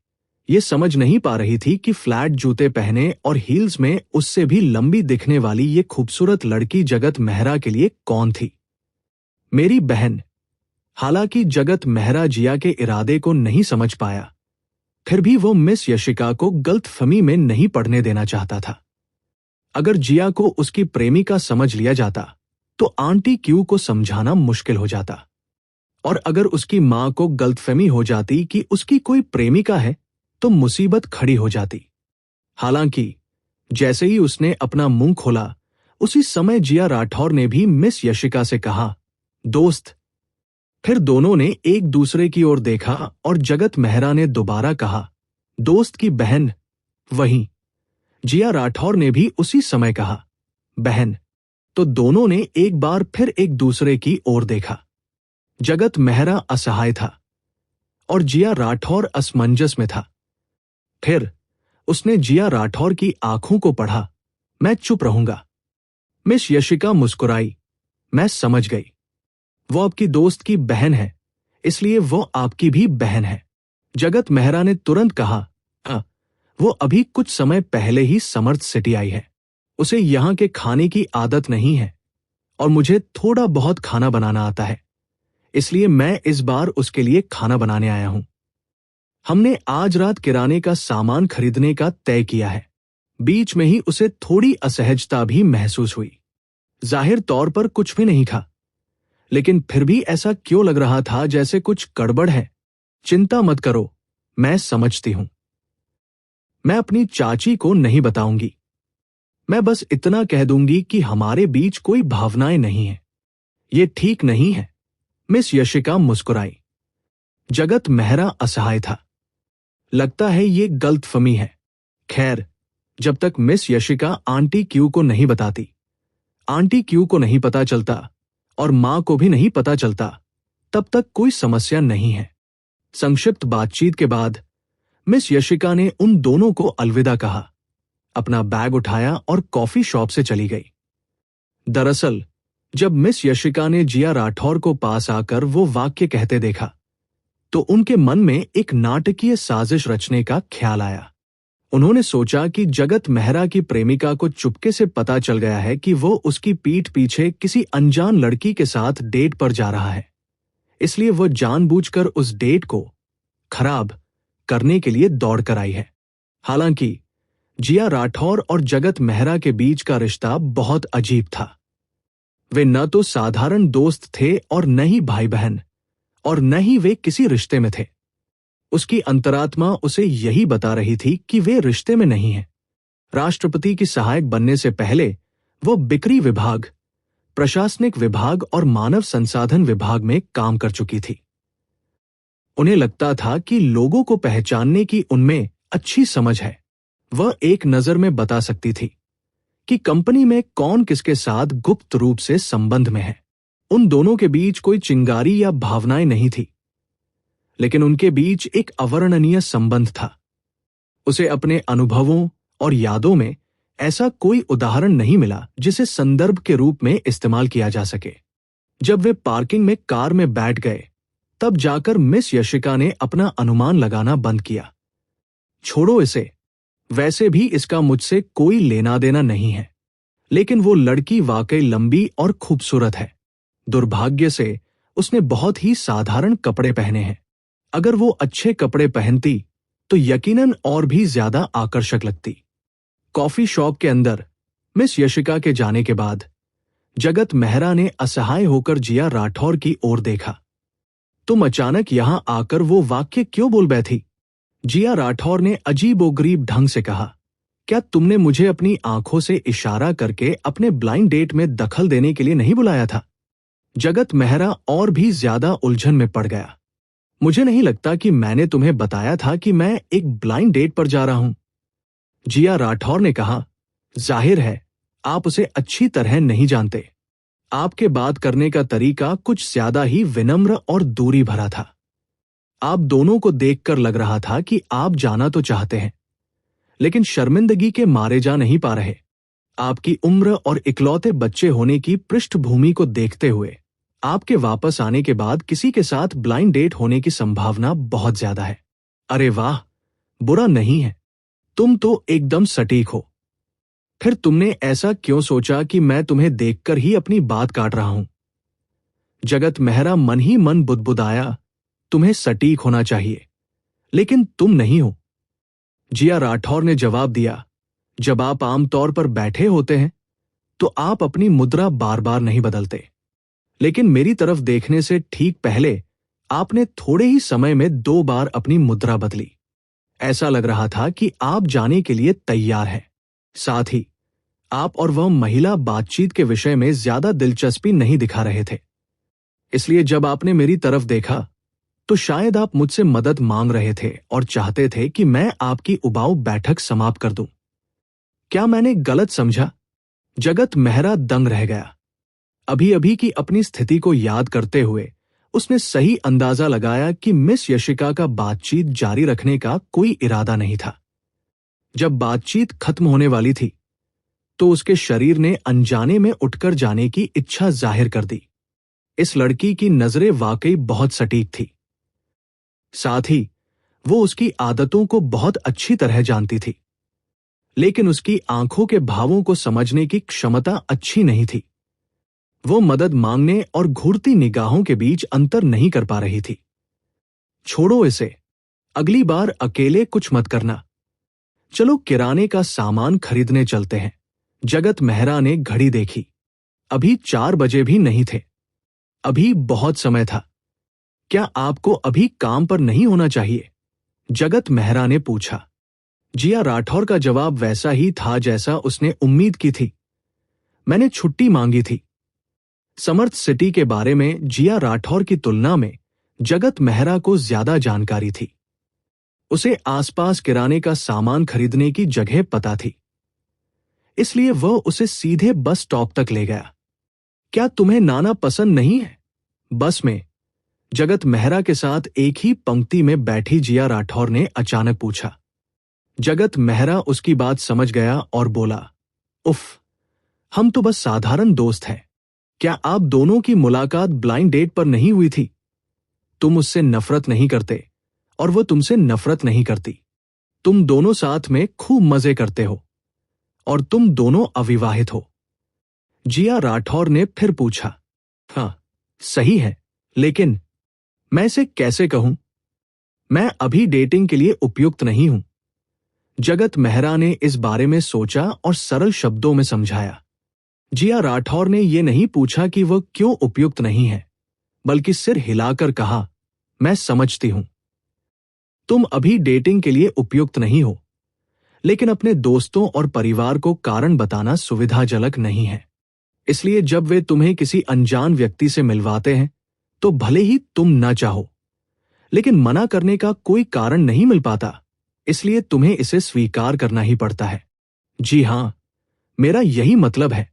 ये समझ नहीं पा रही थी कि फ्लैट जूते पहने और हील्स में उससे भी लंबी दिखने वाली ये खूबसूरत लड़की जगत मेहरा के लिए कौन थी। मेरी बहन। हालांकि जगत मेहरा जिया के इरादे को नहीं समझ पाया, फिर भी वो मिस यशिका को गलतफहमी में नहीं पड़ने देना चाहता था। अगर जिया को उसकी प्रेमिका समझ लिया जाता तो आंटी क्यू को समझाना मुश्किल हो जाता, और अगर उसकी मां को गलतफहमी हो जाती कि उसकी कोई प्रेमिका है तो मुसीबत खड़ी हो जाती। हालांकि जैसे ही उसने अपना मुंह खोला, उसी समय जिया राठौर ने भी मिस यशिका से कहा, दोस्त। फिर दोनों ने एक दूसरे की ओर देखा और जगत मेहरा ने दोबारा कहा, दोस्त की बहन। वहीं जिया राठौर ने भी उसी समय कहा, बहन। तो दोनों ने एक बार फिर एक दूसरे की ओर देखा। जगत मेहरा असहाय था और जिया राठौर असमंजस में था। फिर उसने जिया राठौर की आंखों को पढ़ा। मैं चुप रहूंगा। मिस यशिका मुस्कुराई। मैं समझ गई। वो आपकी दोस्त की बहन है, इसलिए वो आपकी भी बहन है। जगत मेहरा ने तुरंत कहा, वो अभी कुछ समय पहले ही समर्थ सिटी आई है। उसे यहाँ के खाने की आदत नहीं है और मुझे थोड़ा बहुत खाना बनाना आता है, इसलिए मैं इस बार उसके लिए खाना बनाने आया हूं। हमने आज रात किराने का सामान खरीदने का तय किया है। बीच में ही उसे थोड़ी असहजता भी महसूस हुई। जाहिर तौर पर कुछ भी नहीं खा, लेकिन फिर भी ऐसा क्यों लग रहा था जैसे कुछ गड़बड़ है। चिंता मत करो, मैं समझती हूं। मैं अपनी चाची को नहीं बताऊंगी। मैं बस इतना कह दूंगी कि हमारे बीच कोई भावनाएं नहीं है। ये ठीक नहीं है। मिस यशिका मुस्कुराई। जगत मेहरा असहाय था। लगता है ये गलतफहमी है। खैर, जब तक मिस यशिका आंटी क्यू को नहीं बताती, आंटी क्यू को नहीं पता चलता और मां को भी नहीं पता चलता, तब तक कोई समस्या नहीं है। संक्षिप्त बातचीत के बाद मिस यशिका ने उन दोनों को अलविदा कहा, अपना बैग उठाया और कॉफी शॉप से चली गई। दरअसल जब मिस यशिका ने जिया राठौर को पास आकर वो वाक्य कहते देखा तो उनके मन में एक नाटकीय साजिश रचने का ख्याल आया। उन्होंने सोचा कि जगत मेहरा की प्रेमिका को चुपके से पता चल गया है कि वो उसकी पीठ पीछे किसी अनजान लड़की के साथ डेट पर जा रहा है, इसलिए वो जानबूझकर उस डेट को खराब करने के लिए दौड़कर आई है। हालांकि जिया राठौर और जगत मेहरा के बीच का रिश्ता बहुत अजीब था। वे न तो साधारण दोस्त थे और न ही भाई बहन, और न ही वे किसी रिश्ते में थे। उसकी अंतरात्मा उसे यही बता रही थी कि वे रिश्ते में नहीं हैं। राष्ट्रपति की सहायक बनने से पहले वो बिक्री विभाग, प्रशासनिक विभाग और मानव संसाधन विभाग में काम कर चुकी थी। उन्हें लगता था कि लोगों को पहचानने की उनमें अच्छी समझ है। वह एक नजर में बता सकती थी कि कंपनी में कौन किसके साथ गुप्त रूप से संबंध में है। उन दोनों के बीच कोई चिंगारी या भावनाएं नहीं थी, लेकिन उनके बीच एक अवर्णनीय संबंध था। उसे अपने अनुभवों और यादों में ऐसा कोई उदाहरण नहीं मिला जिसे संदर्भ के रूप में इस्तेमाल किया जा सके। जब वे पार्किंग में कार में बैठ गए, तब जाकर मिस यशिका ने अपना अनुमान लगाना बंद किया। छोड़ो इसे, वैसे भी इसका मुझसे कोई लेना देना नहीं है, लेकिन वो लड़की वाकई लंबी और खूबसूरत है। दुर्भाग्य से उसने बहुत ही साधारण कपड़े पहने हैं। अगर वो अच्छे कपड़े पहनती तो यकीनन और भी ज्यादा आकर्षक लगती। कॉफी शॉप के अंदर मिस यशिका के जाने के बाद जगत मेहरा ने असहाय होकर जिया राठौर की ओर देखा। तुम अचानक यहां आकर वो वाक्य क्यों बोल बैठी? जिया राठौर ने अजीबोगरीब ढंग से कहा, क्या तुमने मुझे अपनी आंखों से इशारा करके अपने ब्लाइंड डेट में दखल देने के लिए नहीं बुलाया था? जगत मेहरा और भी ज्यादा उलझन में पड़ गया। मुझे नहीं लगता कि मैंने तुम्हें बताया था कि मैं एक ब्लाइंड डेट पर जा रहा हूं। जिया राठौर ने कहा, जाहिर है आप उसे अच्छी तरह नहीं जानते। आपके बात करने का तरीका कुछ ज्यादा ही विनम्र और दूरी भरा था। आप दोनों को देखकर लग रहा था कि आप जाना तो चाहते हैं, लेकिन शर्मिंदगी के मारे जा नहीं पा रहे। आपकी उम्र और इकलौते बच्चे होने की पृष्ठभूमि को देखते हुए आपके वापस आने के बाद किसी के साथ ब्लाइंड डेट होने की संभावना बहुत ज्यादा है। अरे वाह, बुरा नहीं है, तुम तो एकदम सटीक हो। फिर तुमने ऐसा क्यों सोचा कि मैं तुम्हें देखकर ही अपनी बात काट रहा हूं? जगत मेहरा मन ही मन बुदबुदाया, तुम्हें सटीक होना चाहिए, लेकिन तुम नहीं हो। जिया राठौर ने जवाब दिया, जब आप आमतौर पर बैठे होते हैं तो आप अपनी मुद्रा बार बार नहीं बदलते, लेकिन मेरी तरफ देखने से ठीक पहले आपने थोड़े ही समय में 2 बार अपनी मुद्रा बदली। ऐसा लग रहा था कि आप जाने के लिए तैयार हैं। साथ ही आप और वह महिला बातचीत के विषय में ज्यादा दिलचस्पी नहीं दिखा रहे थे। इसलिए जब आपने मेरी तरफ देखा तो शायद आप मुझसे मदद मांग रहे थे और चाहते थे कि मैं आपकी उबाऊ बैठक समाप्त कर दूं। क्या मैंने गलत समझा? जगत मेहरा दंग रह गया। अभी अभी की अपनी स्थिति को याद करते हुए उसने सही अंदाजा लगाया कि मिस यशिका का बातचीत जारी रखने का कोई इरादा नहीं था। जब बातचीत खत्म होने वाली थी तो उसके शरीर ने अनजाने में उठकर जाने की इच्छा जाहिर कर दी। इस लड़की की नजरें वाकई बहुत सटीक थी। साथ ही वो उसकी आदतों को बहुत अच्छी तरह जानती थी, लेकिन उसकी आंखों के भावों को समझने की क्षमता अच्छी नहीं थी। वो मदद मांगने और घूरती निगाहों के बीच अंतर नहीं कर पा रही थी। छोड़ो इसे, अगली बार अकेले कुछ मत करना। चलो किराने का सामान खरीदने चलते हैं। जगत मेहरा ने घड़ी देखी। अभी 4 बजे भी नहीं थे। अभी बहुत समय था। क्या आपको अभी काम पर नहीं होना चाहिए? जगत मेहरा ने पूछा। जिया राठौर का जवाब वैसा ही था जैसा उसने उम्मीद की थी। मैंने छुट्टी मांगी थी। समर्थ सिटी के बारे में जिया राठौर की तुलना में जगत मेहरा को ज्यादा जानकारी थी। उसे आसपास किराने का सामान खरीदने की जगह पता थी, इसलिए वह उसे सीधे बस स्टॉप तक ले गया। क्या तुम्हें नाना पसंद नहीं है? बस में जगत मेहरा के साथ एक ही पंक्ति में बैठी जिया राठौर ने अचानक पूछा। जगत मेहरा उसकी बात समझ गया और बोला, उफ, हम तो बस साधारण दोस्त हैं। क्या आप दोनों की मुलाकात ब्लाइंड डेट पर नहीं हुई थी? तुम उससे नफरत नहीं करते और वो तुमसे नफरत नहीं करती। तुम दोनों साथ में खूब मजे करते हो और तुम दोनों अविवाहित हो। जिया राठौर ने फिर पूछा। हाँ, सही है, लेकिन मैं इसे कैसे कहूं? मैं अभी डेटिंग के लिए उपयुक्त नहीं हूं। जगत मेहरा ने इस बारे में सोचा और सरल शब्दों में समझाया। जिया राठौर ने यह नहीं पूछा कि वह क्यों उपयुक्त नहीं है, बल्कि सिर हिलाकर कहा, मैं समझती हूं। तुम अभी डेटिंग के लिए उपयुक्त नहीं हो, लेकिन अपने दोस्तों और परिवार को कारण बताना सुविधाजनक नहीं है। इसलिए जब वे तुम्हें किसी अनजान व्यक्ति से मिलवाते हैं, तो भले ही तुम न चाहो, लेकिन मना करने का कोई कारण नहीं मिल पाता, इसलिए तुम्हें इसे स्वीकार करना ही पड़ता है। जी हां, मेरा यही मतलब है।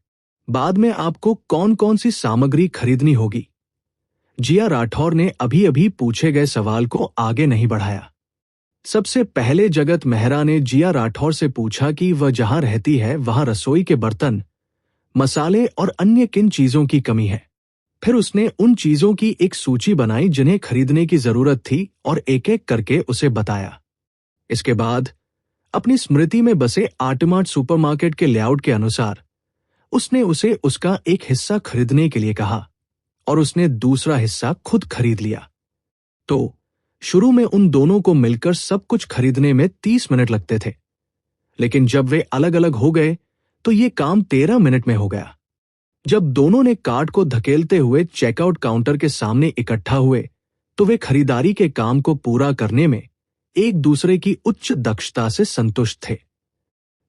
बाद में आपको कौन कौन सी सामग्री खरीदनी होगी? जिया राठौर ने अभी अभी पूछे गए सवाल को आगे नहीं बढ़ाया। सबसे पहले जगत मेहरा ने जिया राठौर से पूछा कि वह जहां रहती है वहां रसोई के बर्तन, मसाले और अन्य किन चीजों की कमी है। फिर उसने उन चीजों की एक सूची बनाई जिन्हें खरीदने की जरूरत थी और एक एक करके उसे बताया। इसके बाद अपनी स्मृति में बसे आर्टमार्ट सुपरमार्केट के लेआउट के अनुसार उसने उसे उसका एक हिस्सा खरीदने के लिए कहा और उसने दूसरा हिस्सा खुद खरीद लिया। तो शुरू में उन दोनों को मिलकर सब कुछ खरीदने में 30 मिनट लगते थे, लेकिन जब वे अलग अलग हो गए तो ये काम 13 मिनट में हो गया। जब दोनों ने कार्ट को धकेलते हुए चेकआउट काउंटर के सामने इकट्ठा हुए तो वे खरीदारी के काम को पूरा करने में एक दूसरे की उच्च दक्षता से संतुष्ट थे।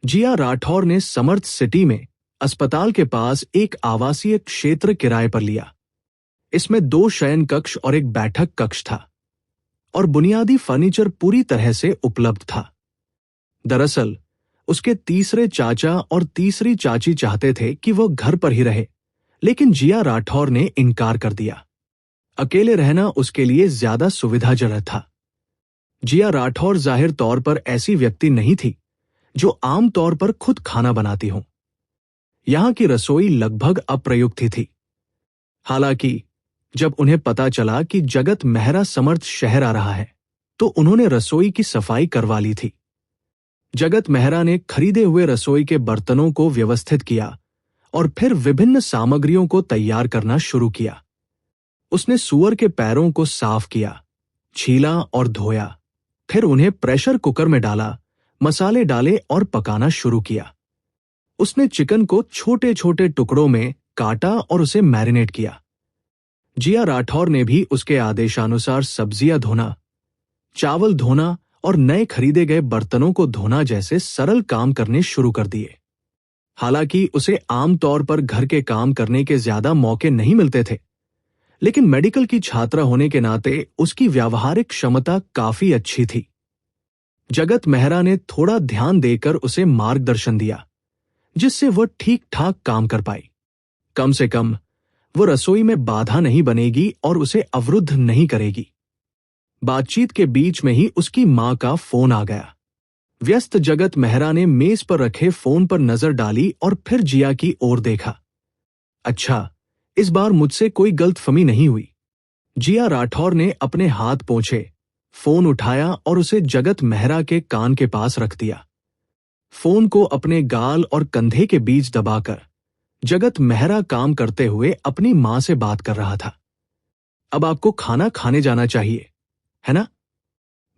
जिया राठौर ने समर्थ सिटी में अस्पताल के पास एक आवासीय क्षेत्र किराए पर लिया। इसमें 2 शयन कक्ष और एक बैठक कक्ष था और बुनियादी फर्नीचर पूरी तरह से उपलब्ध था। दरअसल उसके तीसरे चाचा और तीसरी चाची चाहते थे कि वह घर पर ही रहे, लेकिन जिया राठौर ने इनकार कर दिया। अकेले रहना उसके लिए ज्यादा सुविधाजनक था। जिया राठौर जाहिर तौर पर ऐसी व्यक्ति नहीं थी जो आम तौर पर खुद खाना बनाती हो। यहां की रसोई लगभग अप्रयुक्त थी। हालांकि जब उन्हें पता चला कि जगत मेहरा समर्थ शहर आ रहा है, तो उन्होंने रसोई की सफाई करवा ली थी। जगत मेहरा ने खरीदे हुए रसोई के बर्तनों को व्यवस्थित किया और फिर विभिन्न सामग्रियों को तैयार करना शुरू किया। उसने सूअर के पैरों को साफ किया, छीला और धोया, फिर उन्हें प्रेशर कुकर में डाला, मसाले डाले और पकाना शुरू किया। उसने चिकन को छोटे छोटे टुकड़ों में काटा और उसे मैरिनेट किया। जिया राठौर ने भी उसके आदेशानुसार सब्जियां धोना, चावल धोना और नए खरीदे गए बर्तनों को धोना जैसे सरल काम करने शुरू कर दिए। हालांकि उसे आमतौर पर घर के काम करने के ज्यादा मौके नहीं मिलते थे, लेकिन मेडिकल की छात्रा होने के नाते उसकी व्यावहारिक क्षमता काफी अच्छी थी। जगत मेहरा ने थोड़ा ध्यान देकर उसे मार्गदर्शन दिया, जिससे वह ठीक ठाक काम कर पाई। कम से कम वो रसोई में बाधा नहीं बनेगी और उसे अवरुद्ध नहीं करेगी। बातचीत के बीच में ही उसकी मां का फोन आ गया। व्यस्त जगत मेहरा ने मेज पर रखे फोन पर नजर डाली और फिर जिया की ओर देखा। अच्छा, इस बार मुझसे कोई गलतफहमी नहीं हुई। जिया राठौर ने अपने हाथ पोंछे, फोन उठाया और उसे जगत मेहरा के कान के पास रख दिया। फोन को अपने गाल और कंधे के बीच दबाकर जगत मेहरा काम करते हुए अपनी मां से बात कर रहा था। अब आपको खाना खाने जाना चाहिए, है ना?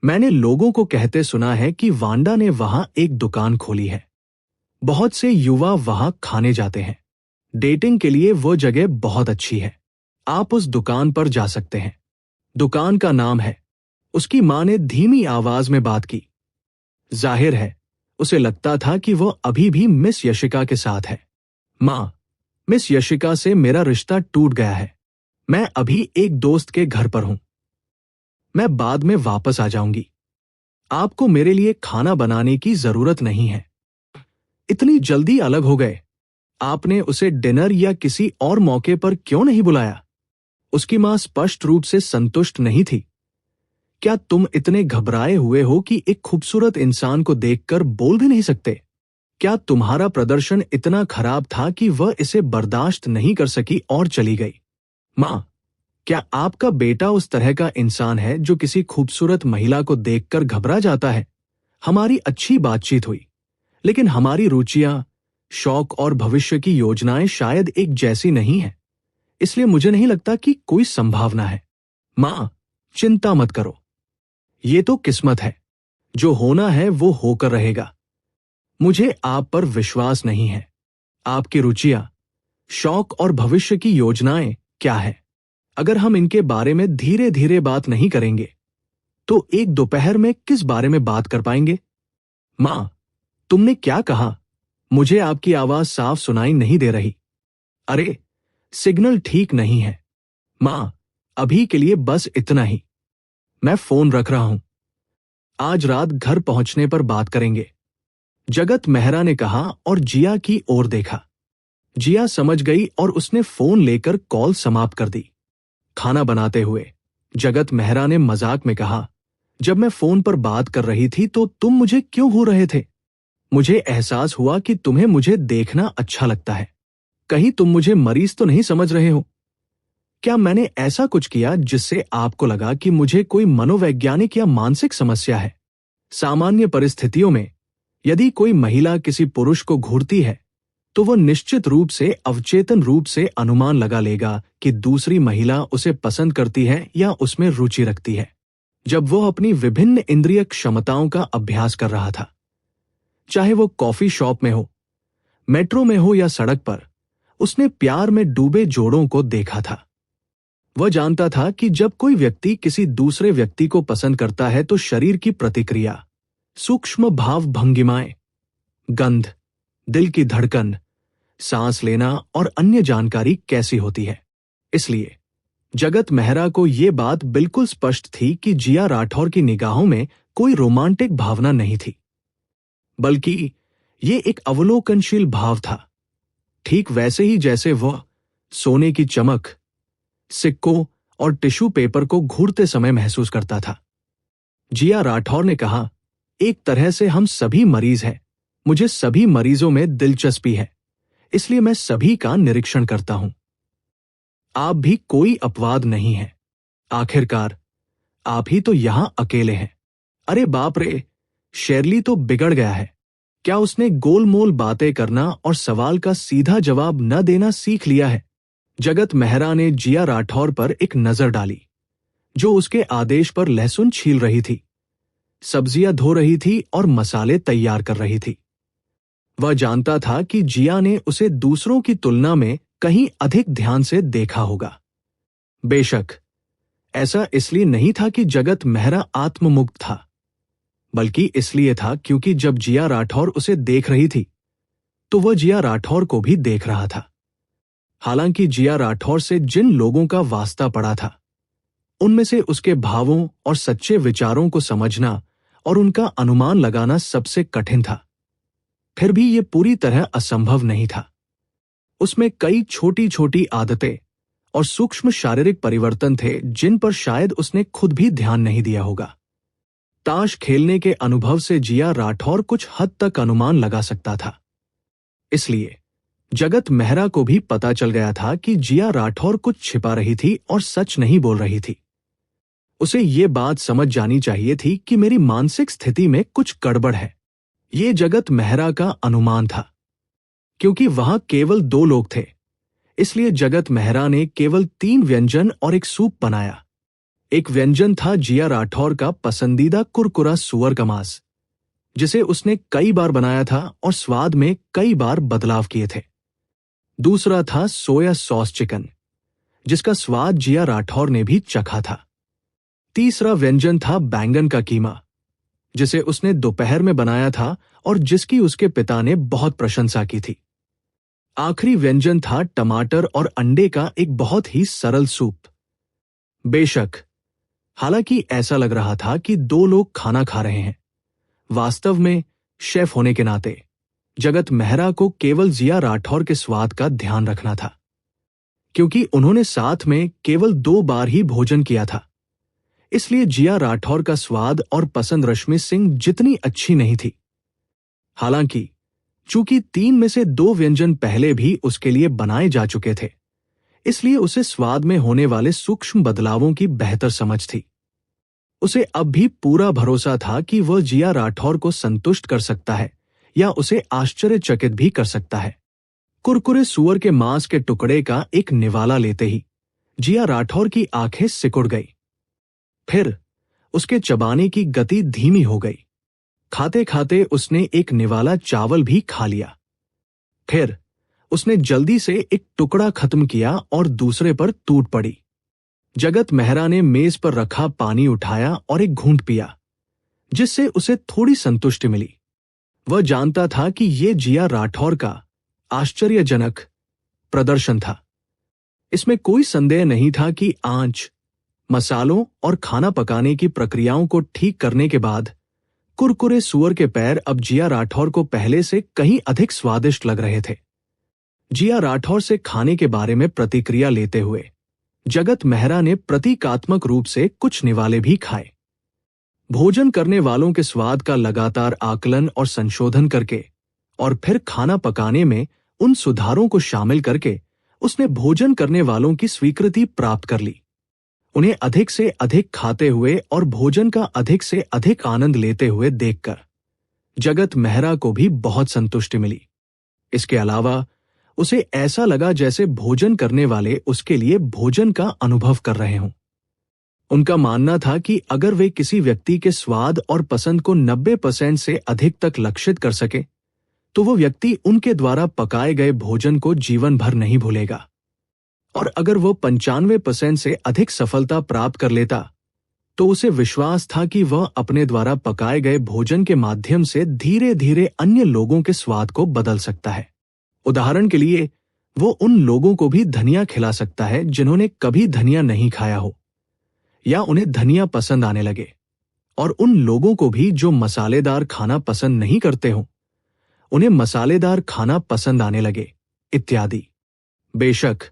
मैंने लोगों को कहते सुना है कि वांडा ने वहां एक दुकान खोली है। बहुत से युवा वहां खाने जाते हैं। डेटिंग के लिए वो जगह बहुत अच्छी है। आप उस दुकान पर जा सकते हैं। दुकान का नाम है। उसकी मां ने धीमी आवाज में बात की। जाहिर है उसे लगता था कि वह अभी भी मिस यशिका के साथ है। मां, मिस यशिका से मेरा रिश्ता टूट गया है। मैं अभी एक दोस्त के घर पर हूं। मैं बाद में वापस आ जाऊंगी। आपको मेरे लिए खाना बनाने की जरूरत नहीं है। इतनी जल्दी अलग हो गए? आपने उसे डिनर या किसी और मौके पर क्यों नहीं बुलाया? उसकी मां स्पष्ट रूप से संतुष्ट नहीं थी। क्या तुम इतने घबराए हुए हो कि एक खूबसूरत इंसान को देखकर बोल भी नहीं सकते? क्या तुम्हारा प्रदर्शन इतना खराब था कि वह इसे बर्दाश्त नहीं कर सकी और चली गई? मां, क्या आपका बेटा उस तरह का इंसान है जो किसी खूबसूरत महिला को देखकर घबरा जाता है? हमारी अच्छी बातचीत हुई, लेकिन हमारी रुचियां, शौक और भविष्य की योजनाएं शायद एक जैसी नहीं है, इसलिए मुझे नहीं लगता कि कोई संभावना है। मां, चिंता मत करो। ये तो किस्मत है। जो होना है वो होकर रहेगा। मुझे आप पर विश्वास नहीं है। आपकी रुचियां, शौक और भविष्य की योजनाएं क्या है? अगर हम इनके बारे में धीरे धीरे बात नहीं करेंगे तो एक दोपहर में किस बारे में बात कर पाएंगे? मां, तुमने क्या कहा? मुझे आपकी आवाज साफ सुनाई नहीं दे रही। अरे, सिग्नल ठीक नहीं है। मां, अभी के लिए बस इतना ही। मैं फोन रख रहा हूं। आज रात घर पहुंचने पर बात करेंगे, जगत मेहरा ने कहा और जिया की ओर देखा। जिया समझ गई और उसने फोन लेकर कॉल समाप्त कर दी। खाना बनाते हुए जगत मेहरा ने मजाक में कहा, जब मैं फोन पर बात कर रही थी तो तुम मुझे क्यों घूर रहे थे? मुझे एहसास हुआ कि तुम्हें मुझे देखना अच्छा लगता है। कहीं तुम मुझे मरीज तो नहीं समझ रहे हो? क्या मैंने ऐसा कुछ किया जिससे आपको लगा कि मुझे कोई मनोवैज्ञानिक या मानसिक समस्या है? सामान्य परिस्थितियों में यदि कोई महिला किसी पुरुष को घूरती है तो वह निश्चित रूप से अवचेतन रूप से अनुमान लगा लेगा कि दूसरी महिला उसे पसंद करती है या उसमें रुचि रखती है, जब वह अपनी विभिन्न इंद्रिय क्षमताओं का अभ्यास कर रहा था। चाहे वो कॉफी शॉप में हो, मेट्रो में हो या सड़क पर, उसने प्यार में डूबे जोड़ों को देखा था। वह जानता था कि जब कोई व्यक्ति किसी दूसरे व्यक्ति को पसंद करता है तो शरीर की प्रतिक्रिया, सूक्ष्म भाव भंगिमाएं, गंध, दिल की धड़कन, सांस लेना और अन्य जानकारी कैसी होती है। इसलिए जगत मेहरा को यह बात बिल्कुल स्पष्ट थी कि जिया राठौर की निगाहों में कोई रोमांटिक भावना नहीं थी, बल्कि ये एक अवलोकनशील भाव था, ठीक वैसे ही जैसे वह सोने की चमक, सिक्कों और टिश्यू पेपर को घूरते समय महसूस करता था। जिया राठौर ने कहा, एक तरह से हम सभी मरीज हैं। मुझे सभी मरीजों में दिलचस्पी है, इसलिए मैं सभी का निरीक्षण करता हूं। आप भी कोई अपवाद नहीं है। आखिरकार आप ही तो यहां अकेले हैं। अरे बाप रे, शेरली तो बिगड़ गया है। क्या उसने गोलमोल बातें करना और सवाल का सीधा जवाब न देना सीख लिया है? जगत मेहरा ने जिया राठौर पर एक नजर डाली, जो उसके आदेश पर लहसुन छील रही थी, सब्जियां धो रही थी और मसाले तैयार कर रही थी। वह जानता था कि जिया ने उसे दूसरों की तुलना में कहीं अधिक ध्यान से देखा होगा। बेशक ऐसा इसलिए नहीं था कि जगत मेहरा आत्ममुक्त था, बल्कि इसलिए था क्योंकि जब जिया राठौर उसे देख रही थी तो वह जिया राठौर को भी देख रहा था। हालांकि जिया राठौर से जिन लोगों का वास्ता पड़ा था, उनमें से उसके भावों और सच्चे विचारों को समझना और उनका अनुमान लगाना सबसे कठिन था। फिर भी यह पूरी तरह असंभव नहीं था। उसमें कई छोटी छोटी आदतें और सूक्ष्म शारीरिक परिवर्तन थे जिन पर शायद उसने खुद भी ध्यान नहीं दिया होगा। ताश खेलने के अनुभव से जिया राठौर कुछ हद तक अनुमान लगा सकता था। इसलिए जगत मेहरा को भी पता चल गया था कि जिया राठौर कुछ छिपा रही थी और सच नहीं बोल रही थी। उसे ये बात समझ जानी चाहिए थी कि मेरी मानसिक स्थिति में कुछ गड़बड़ है। ये जगत मेहरा का अनुमान था। क्योंकि वहां केवल 2 लोग थे, इसलिए जगत मेहरा ने केवल 3 व्यंजन और एक सूप बनाया। एक व्यंजन था जिया राठौर का पसंदीदा कुरकुरा सूअर का मांस, जिसे उसने कई बार बनाया था और स्वाद में कई बार बदलाव किए थे। दूसरा था सोया सॉस चिकन, जिसका स्वाद जिया राठौर ने भी चखा था। तीसरा व्यंजन था बैंगन का कीमा, जिसे उसने दोपहर में बनाया था और जिसकी उसके पिता ने बहुत प्रशंसा की थी। आखिरी व्यंजन था टमाटर और अंडे का एक बहुत ही सरल सूप। बेशक हालांकि ऐसा लग रहा था कि 2 लोग खाना खा रहे हैं, वास्तव में शेफ होने के नाते जगत मेहरा को केवल जिया राठौर के स्वाद का ध्यान रखना था, क्योंकि उन्होंने साथ में केवल 2 बार ही भोजन किया था। इसलिए जिया राठौर का स्वाद और पसंद रश्मि सिंह जितनी अच्छी नहीं थी। हालांकि चूंकि 3 में से 2 व्यंजन पहले भी उसके लिए बनाए जा चुके थे, इसलिए उसे स्वाद में होने वाले सूक्ष्म बदलावों की बेहतर समझ थी। उसे अब भी पूरा भरोसा था कि वह जिया राठौर को संतुष्ट कर सकता है या उसे आश्चर्यचकित भी कर सकता है। कुरकुरे सूअर के मांस के टुकड़े का एक निवाला लेते ही जिया राठौर की आंखें सिकुड़ गई। फिर उसके चबाने की गति धीमी हो गई। खाते खाते उसने एक निवाला चावल भी खा लिया। फिर उसने जल्दी से एक टुकड़ा खत्म किया और दूसरे पर टूट पड़ी। जगत मेहरा ने मेज पर रखा पानी उठाया और एक घूंट पिया, जिससे उसे थोड़ी संतुष्टि मिली। वह जानता था कि यह जिया राठौर का आश्चर्यजनक प्रदर्शन था। इसमें कोई संदेह नहीं था कि आंच, मसालों और खाना पकाने की प्रक्रियाओं को ठीक करने के बाद कुरकुरे सूअर के पैर अब जिया राठौर को पहले से कहीं अधिक स्वादिष्ट लग रहे थे। जिया राठौर से खाने के बारे में प्रतिक्रिया लेते हुए जगत मेहरा ने प्रतीकात्मक रूप से कुछ निवाले भी खाए। भोजन करने वालों के स्वाद का लगातार आकलन और संशोधन करके और फिर खाना पकाने में उन सुधारों को शामिल करके उसने भोजन करने वालों की स्वीकृति प्राप्त कर ली। उन्हें अधिक से अधिक खाते हुए और भोजन का अधिक से अधिक आनंद लेते हुए देखकर जगत मेहरा को भी बहुत संतुष्टि मिली। इसके अलावा उसे ऐसा लगा जैसे भोजन करने वाले उसके लिए भोजन का अनुभव कर रहे हों। उनका मानना था कि अगर वे किसी व्यक्ति के स्वाद और पसंद को 90% से अधिक तक लक्षित कर सके तो वो व्यक्ति उनके द्वारा पकाए गए भोजन को जीवन भर नहीं भूलेगा, और अगर वो 95% से अधिक सफलता प्राप्त कर लेता तो उसे विश्वास था कि वह अपने द्वारा पकाए गए भोजन के माध्यम से धीरे धीरे अन्य लोगों के स्वाद को बदल सकता है। उदाहरण के लिए, वो उन लोगों को भी धनिया खिला सकता है जिन्होंने कभी धनिया नहीं खाया हो या उन्हें धनिया पसंद आने लगे, और उन लोगों को भी जो मसालेदार खाना पसंद नहीं करते हों, उन्हें मसालेदार खाना पसंद आने लगे, इत्यादि। बेशक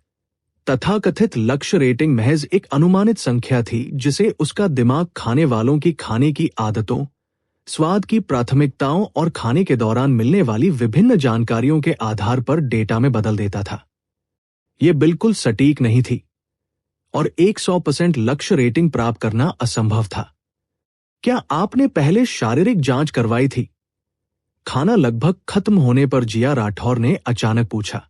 तथाकथित लक्ष्य रेटिंग महज एक अनुमानित संख्या थी जिसे उसका दिमाग खाने वालों की खाने की आदतों, स्वाद की प्राथमिकताओं और खाने के दौरान मिलने वाली विभिन्न जानकारियों के आधार पर डेटा में बदल देता था। यह बिल्कुल सटीक नहीं थी और 100% लक्ष्य रेटिंग प्राप्त करना असंभव था। क्या आपने पहले शारीरिक जांच करवाई थी? खाना लगभग खत्म होने पर जिया राठौर ने अचानक पूछा।